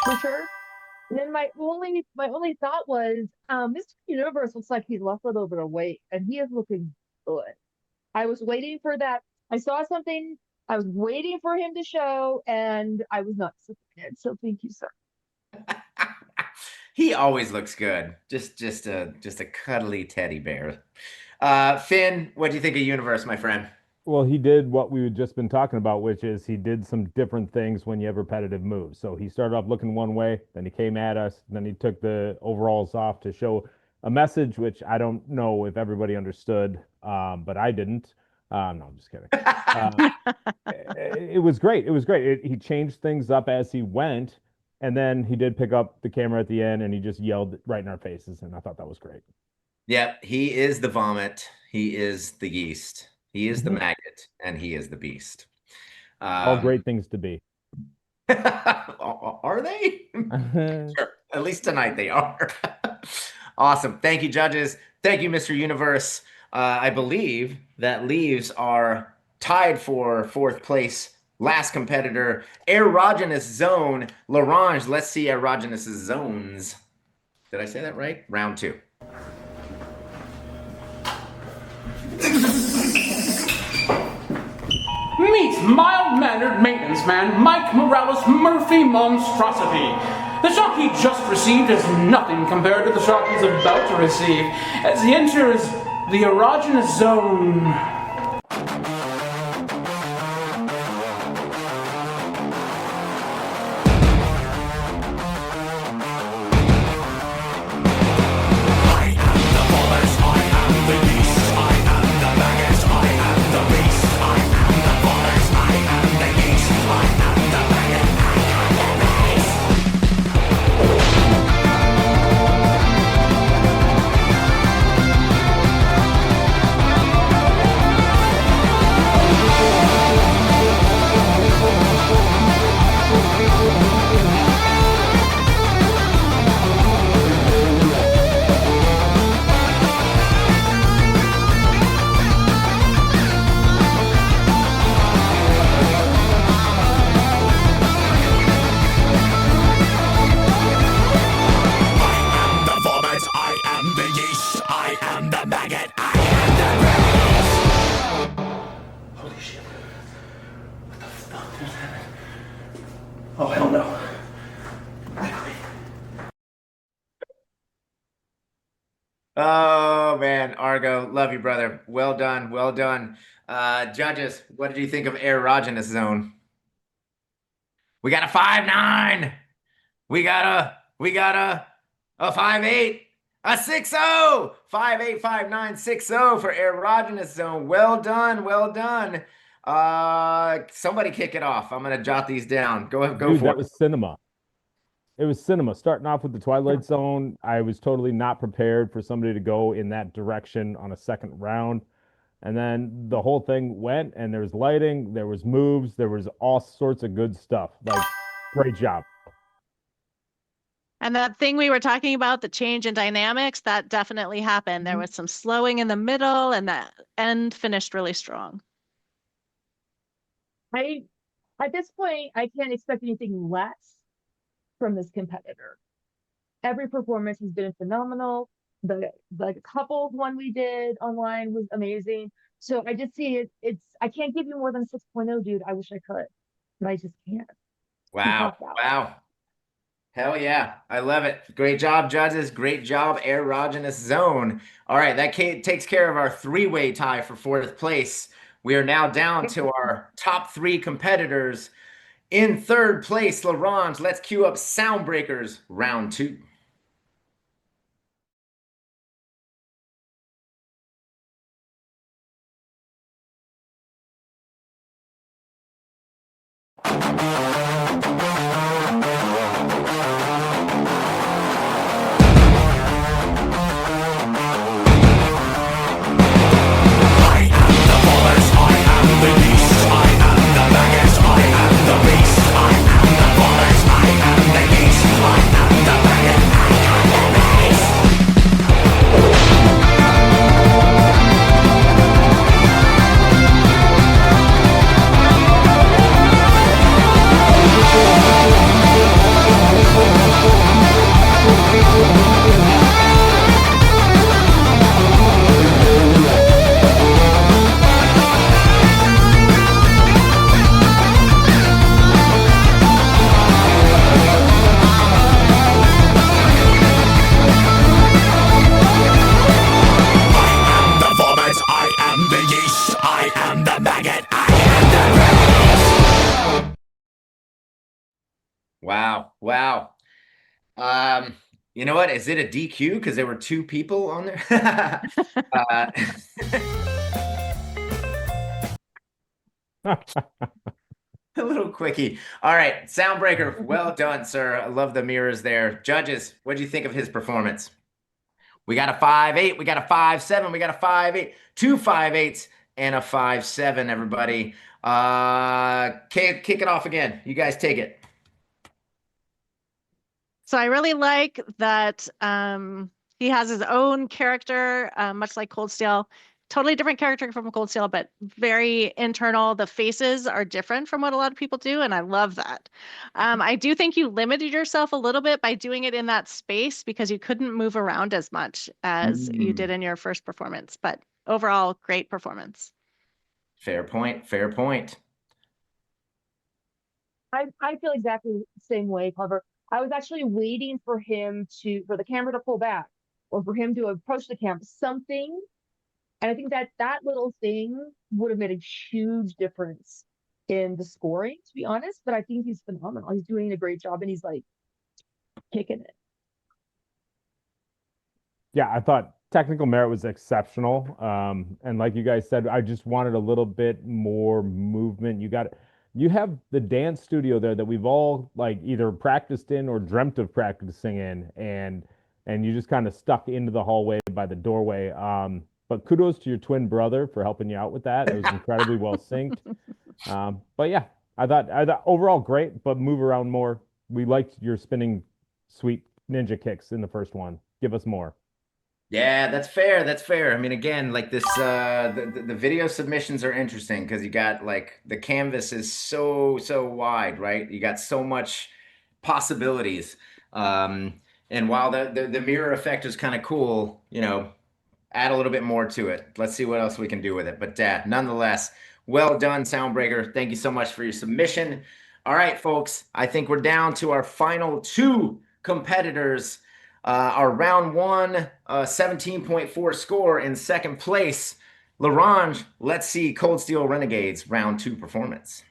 for sure. And then my only thought was, Mr. Universe looks like he's lost a little bit of weight, and he is looking good. I was waiting for that. I saw something. I was waiting for him to show, and I was not disappointed. So thank you, sir. He always looks good. Just a cuddly teddy bear. Finn, what do you think of Universe, my friend? Well, he did what we had just been talking about, which is he did some different things when you have repetitive moves. So he started off looking one way, then he came at us, then he took the overalls off to show a message, which I don't know if everybody understood, but I didn't. No, I'm just kidding. It was great. It was great. He changed things up as he went, and then he did pick up the camera at the end and he just yelled right in our faces, and I thought that was great. Yep, he is the vomit. He is the yeast. He is the Mhm. maggot, and he is the beast. All great things to be. Are they? Sure. At least tonight they are. Awesome. Thank you, judges. Thank you, Mr. Universe. I believe that leaves our tied for fourth place. Last competitor, erogenous zone. Larange, let's see erogenous zones. Did I say that right? Round two. Meet mild-mannered maintenance man Mike Morales Murphy Monstrosity. The shock he just received is nothing compared to the shock he's about to receive as he enters the erogenous zone. Oh, hell no. Oh man, Argo, love you, brother. Well done, well done. Judges, what did you think of erogenous zone? We got a 5-9. We got a 5-8, a 6-0, 5-8, 5-9, 6-0 for erogenous zone. Well done, well done. Somebody kick it off. I'm gonna jot these down. Go Dude, for that it. was cinema. It was cinema. Starting off with the Twilight Zone, I was totally not prepared for somebody to go in that direction on a second round. And then the whole thing went, and there was lighting, there was moves, there was all sorts of good stuff. Like, great job. And that thing we were talking about, the change in dynamics, that definitely happened. There was some slowing in the middle, and that end finished really strong. At this point, I can't expect anything less from this competitor. Every performance has been phenomenal. The couples one we did online was amazing. So I just see it's I can't give you more than 6.0, dude. I wish I could, but I just can't. Too Wow, tough out. wow. Hell yeah. I love it. Great job, judges. Great job, erogenous zone. All right, that takes care of our three-way tie for fourth place. We are now down to our top three competitors. In third place, Laurent, let's cue up Soundbreakers round two. Wow, wow. You know what? Is it a DQ because there were two people on there? A little quickie. All right, Soundbreaker, well done, sir. I love the mirrors there. Judges, what do you think of his performance? We got a 5-8, we got a 5-7, we got a 5-8, two 5-8s. and a 5.7, everybody. Kick it off again. You guys take it. So I really like that he has his own character, much like Cold Steel. Totally different character from Cold Steel, but very internal. The faces are different from what a lot of people do, and I love that. I do think you limited yourself a little bit by doing it in that space because you couldn't move around as much as you did in your first performance. But overall, great performance. Fair point. Fair point. I feel exactly the same way, Clever. I was actually waiting for the camera to pull back or for him to approach the camera, something. And I think that little thing would have made a huge difference in the scoring, to be honest. But I think he's phenomenal. He's doing a great job and he's like kicking it. Yeah, I thought technical merit was exceptional. And like you guys said, I just wanted a little bit more movement. You have the dance studio there that we've all like either practiced in or dreamt of practicing in, and you just kind of stuck into the hallway by the doorway. But kudos to your twin brother for helping you out with that. It was incredibly well synced. But yeah, I thought overall great, but move around more. We liked your spinning sweet ninja kicks in the first one. Give us more. Yeah, that's fair. That's fair. I mean, again, like this, the video submissions are interesting because you got like the canvas is so wide, right? You got so much possibilities. And while the mirror effect is kind of cool, add a little bit more to it. Let's see what else we can do with it. But nonetheless, well done, Soundbreaker. Thank you so much for your submission. All right, folks, I think we're down to our final two competitors. Our round one 17.4 score in second place. LaRange, let's see Cold Steel Renegades round two performance.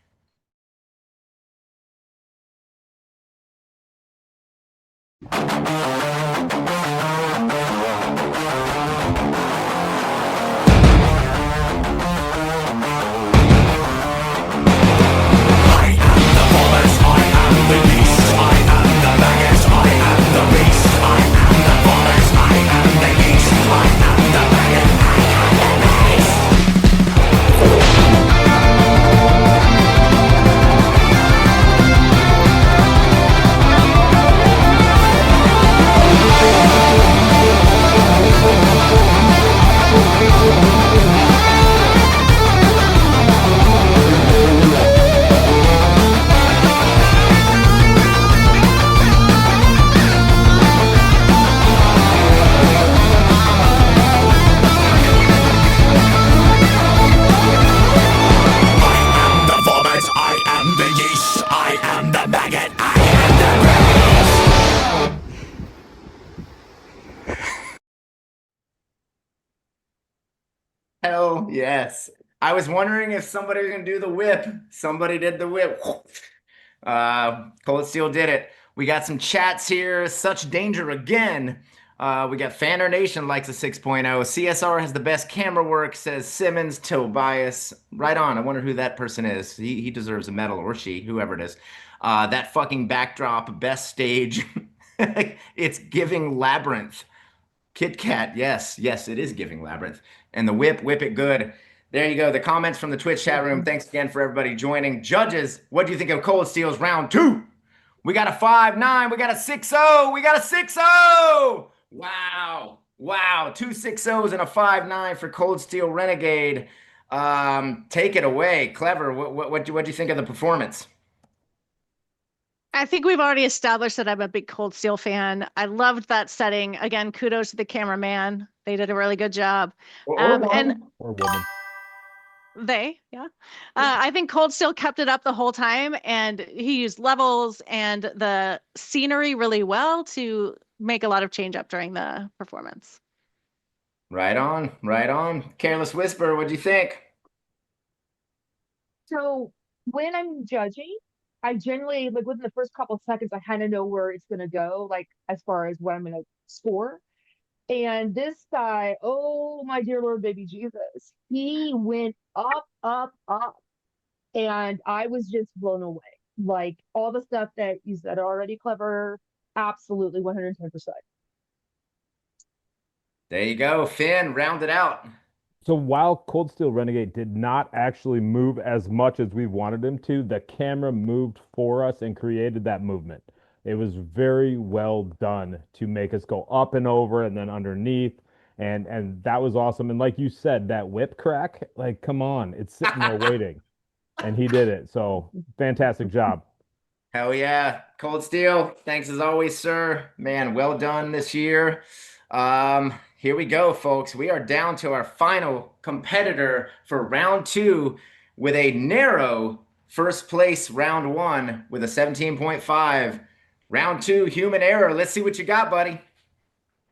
Hell yes. I was wondering if somebody was going to do the whip. Somebody did the whip. Cold Steel did it. We got some chats here. Such danger again. We got Fanner Nation likes a 6.0. CSR has the best camera work, says Simmons. Tobias. Right on. I wonder who that person is. He deserves a medal, or she, whoever it is. That fucking backdrop, best stage. It's giving Labyrinth. Kit Kat, yes, it is giving Labyrinth. And the whip it good. There you go. The comments from the Twitch chat room. Thanks again for everybody joining. Judges, what do you think of Cold Steel's round two? We got a 5.9. We got a 6.0. We got a 6.0. Wow. Two 6.0s and a 5.9 for Cold Steel Renegade. Take it away. Clever. What do you think of the performance? I think we've already established that I'm a big Cold Steel fan. I loved that setting. Again, kudos to the cameraman. They did a really good job. And woman. yeah. I think Cold Steel kept it up the whole time, and he used levels and the scenery really well to make a lot of change up during the performance. Right on. Careless Whisper, what do you think? So when I'm judging, I generally like within the first couple of seconds, I kind of know where it's gonna go, like as far as what I'm gonna score. And this guy, oh my dear Lord, baby Jesus, he went up. And I was just blown away. Like all the stuff that you said already, Clever, absolutely 110%. There you go. Finn, round it out. So while Cold Steel Renegade did not actually move as much as we wanted him to, the camera moved for us and created that movement. It was very well done to make us go up and over and then underneath. And that was awesome. And like you said, that whip crack, like, come on, it's sitting there waiting. And he did it. So fantastic job. Hell yeah. Cold Steel, thanks as always, sir. Man, well done this year. Here we go, folks. We are down to our final competitor for round two with a narrow first place round one with a 17.5. Round two, human error. Let's see what you got, buddy.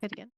Hit again.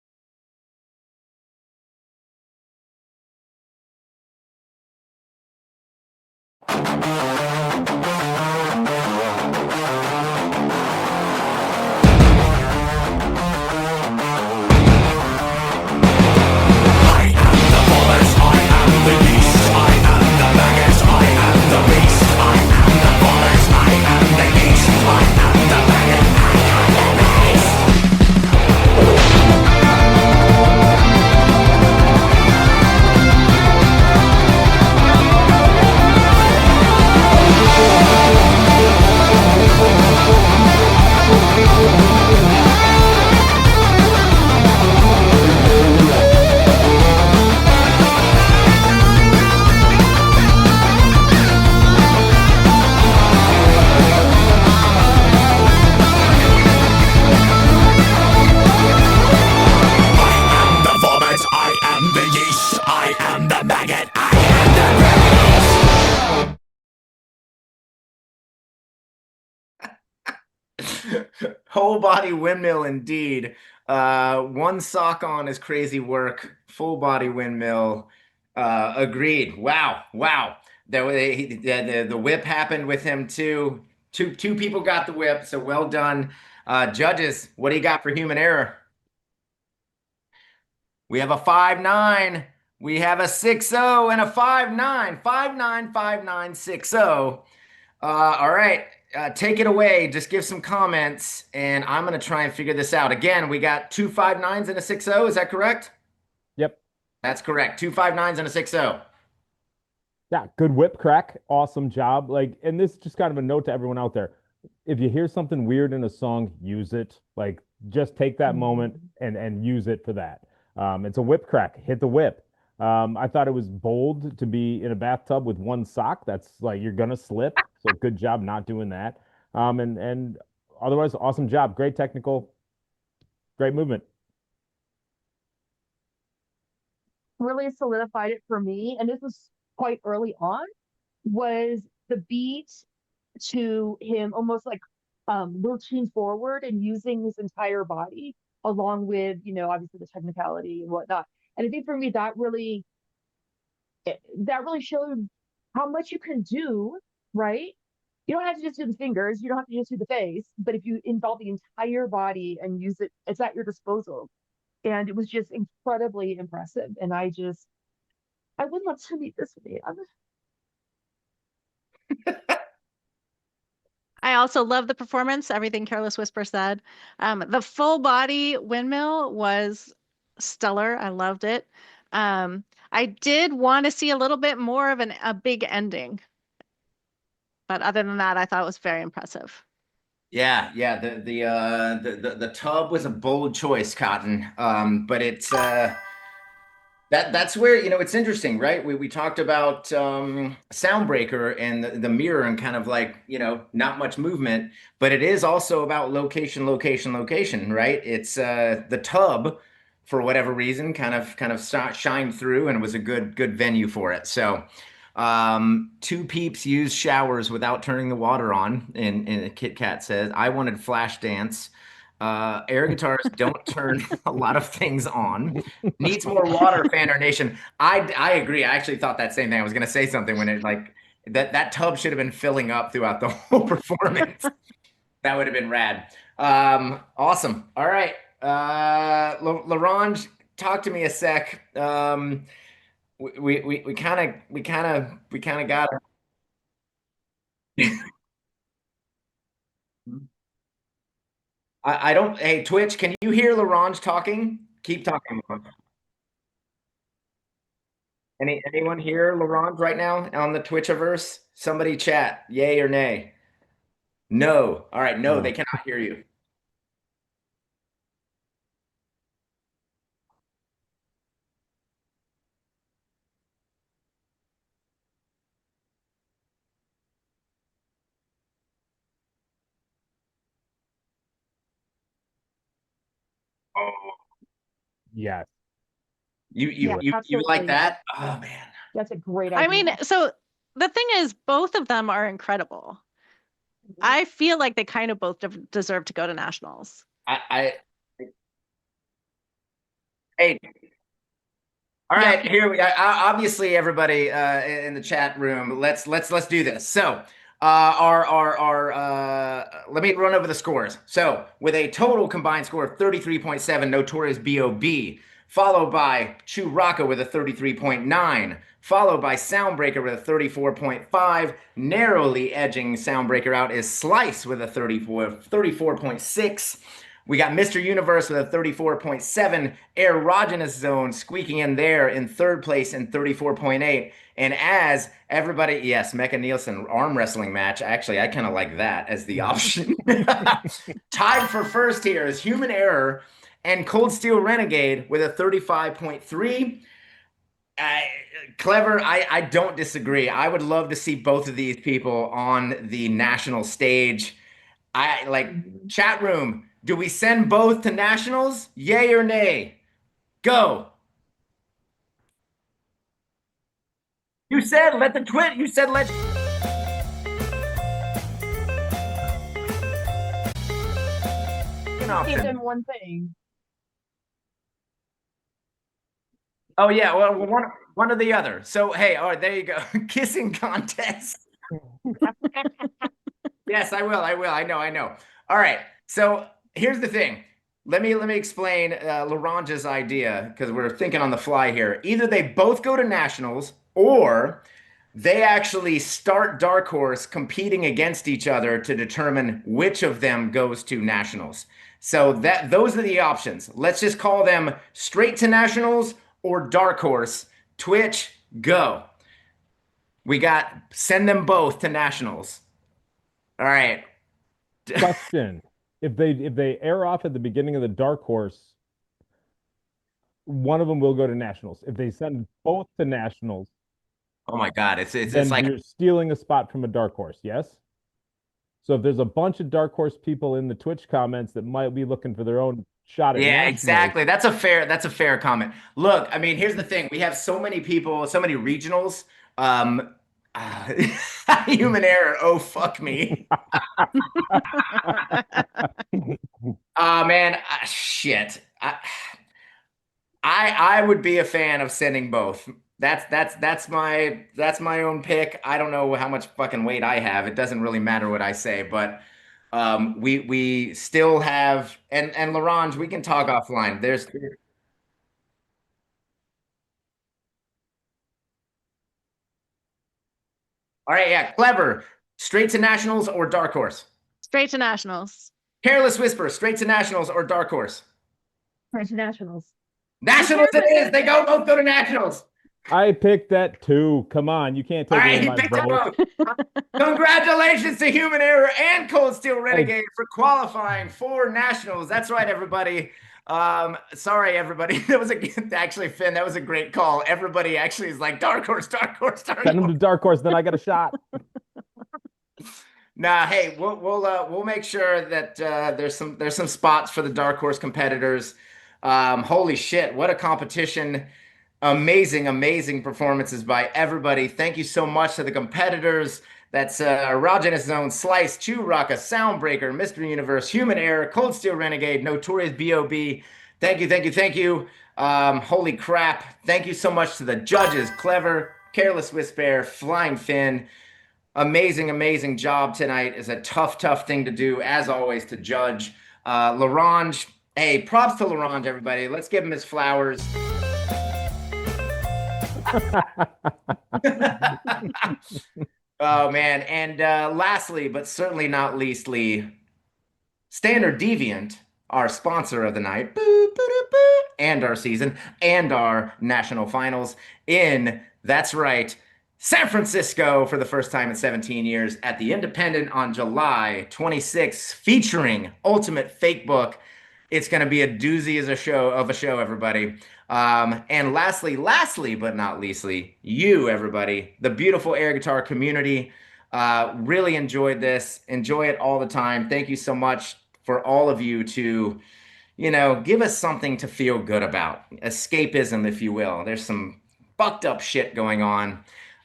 Whole body windmill indeed. One sock on is crazy work. Full body windmill. Agreed. Wow. Wow. The whip happened with him too. Two people got the whip, so well done. Judges, what do you got for human error? We have a 5-9. We have a 6-0 and a 5-9. 5-9, 5-9, 6-0. All right, take it away. Just give some comments, and I'm going to try and figure this out. Again, we got two 5-9s and a 6-0. Is that correct? Yep. That's correct. Two 5-9s and a 6-0. Yeah, good whip crack. Awesome job. Like, and this is just kind of a note to everyone out there. If you hear something weird in a song, use it. Like, just take that moment and use it for that. It's a whip crack. Hit the whip. I thought it was bold to be in a bathtub with one sock. That's like you're gonna slip. So good job not doing that. And otherwise, awesome job. Great technical, great movement. Really solidified it for me, and this was quite early on, was the beat to him almost like lurching forward and using his entire body along with, obviously the technicality and whatnot. And I think for me that really showed how much you can do, right? You don't have to just do the fingers, you don't have to just do the face, but if you involve the entire body and use it, it's at your disposal. And it was just incredibly impressive. And I would love to meet this man. I also love the performance, everything Careless Whisper said. The full body windmill was stellar. I loved it. I did want to see a little bit more of a big ending. But other than that, I thought it was very impressive. Yeah, yeah. The tub was a bold choice, Cotton. But it's that's where, it's interesting, right? We talked about Soundbreaker and the mirror and kind of like, not much movement, but it is also about location, location, location, right? It's the tub, for whatever reason, kind of shined through and was a good venue for it. So two peeps use showers without turning the water on, and Kit Kat says, I wanted flash dance. Air guitars don't turn a lot of things on. Needs more water, Fanner Nation. I agree. I actually thought that same thing. I was gonna say something when it like that tub should have been filling up throughout the whole performance. That would have been rad. Awesome. All right. Larange, talk to me a sec. We kind of got it. I don't. Hey, Twitch, can you hear Larange talking? Keep talking. Anyone here, Laurent, right now on the Twitchiverse? Somebody chat, yay or nay? No. All right, no, they cannot hear you. Oh, Yes. you Yeah, you you you like absolutely. that? Oh man. That's a great I mean, idea. so the thing is, both of them are incredible. I feel like they kind of both deserve to go to nationals. I hey, all Yep. right, here we obviously everybody in the chat room. Let's do this. So, our let me run over the scores. So, with a total combined score of 33.7, Notorious B.O.B., followed by Chewraka with a 33.9, followed by Soundbreaker with a 34.5. Narrowly edging Soundbreaker out is Slice with a 34.6. We got Mr. Universe with a 34.7, Erogenous Zone squeaking in there in third place in 34.8. And as everybody, yes, Mecca Nielsen arm wrestling match. Actually, I kind of like that as the option. Tied for first here is Human Error and Cold Steel Renegade with a 35.3. Clever, I don't disagree. I would love to see both of these people on the national stage. I like chat room. Do we send both to nationals? Yay or nay? Go. You said let the twit. You said let an Give option. them one thing. Oh yeah, well one or the other. So hey, all right, there you go. Kissing contest. Yes, I will. I will. I know. I know. All right. So here's the thing. Let me explain Laranja's idea because we're thinking on the fly here. Either they both go to nationals, or they actually start Dark Horse competing against each other to determine which of them goes to nationals. So that those are the options. Let's just call them straight to nationals or Dark Horse. Twitch, go. We got send them both to nationals. All right. Question. If they air off at the beginning of the Dark Horse, one of them will go to nationals. If they send both to nationals, Oh my God, it's then like you're stealing a spot from a Dark Horse, yes? So if there's a bunch of Dark Horse people in the Twitch comments that might be looking for their own shot at yeah, nationals, exactly. That's a fair comment. Look, I mean, here's the thing. We have so many people, so many regionals. Um uh, Human error. Oh fuck me. Man, shit. I would be a fan of sending both. That's my own pick. I don't know how much fucking weight I have. It doesn't really matter what I say, but we still have and Larange, we can talk offline. There's all right, yeah, clever. Straight to nationals or dark horse? Straight to nationals. Careless whisper, straight to nationals or dark horse? Nationals. Nationals it is. They both go to nationals. I picked that too. Come on, you can't All take right, away he my picked them vote. both. Congratulations to Human Error and Cold Steel Renegade for qualifying for nationals. That's right, everybody. Sorry, everybody. That was actually Finn. That was a great call. Everybody actually is like dark horse, dark horse, dark Send them horse. to Dark Horse, then I got a shot. Nah, hey, we'll make sure that there's some spots for the dark horse competitors. Holy shit, what a competition! Amazing, amazing performances by everybody. Thank you so much to the competitors. That's Erogenous Zone, Slice, Chew Rocka, Soundbreaker, Mystery Universe, Human Error, Cold Steel Renegade, Notorious B.O.B. Thank you, thank you, thank you. Holy crap. Thank you so much to the judges, Clever, Careless Whisper, Flying Finn. Amazing, amazing job tonight. Is a tough, tough thing to do, as always, to judge. Larange, hey, props to Larange, everybody. Let's give him his flowers. Oh man, and lastly, but certainly not leastly, Standard Deviant, our sponsor of the night, and our season, and our national finals in That's right. San Francisco for the first time in 17 years at the Independent on July 26th, featuring Ultimate Fake Book. It's going to be a doozy as a show, everybody. And lastly, but not leastly, you, everybody, the beautiful air guitar community, really enjoyed this. Enjoy it all the time. Thank you so much for all of you to, give us something to feel good about. Escapism, if you will. There's some fucked up shit going on.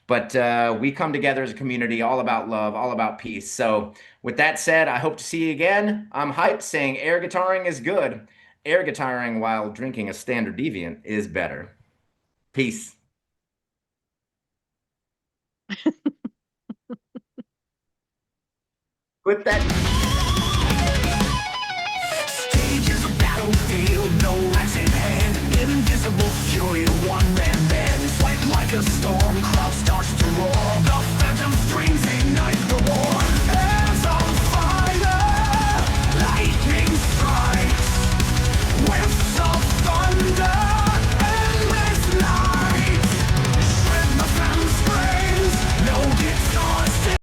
But we come together as a community, all about love, all about peace. So, with that said, I hope to see you again. I'm hyped saying air guitaring is good. Air guitaring while drinking a standard deviant is better. Peace. With that. Stage is a battlefield, no axe in hand, invisible fury.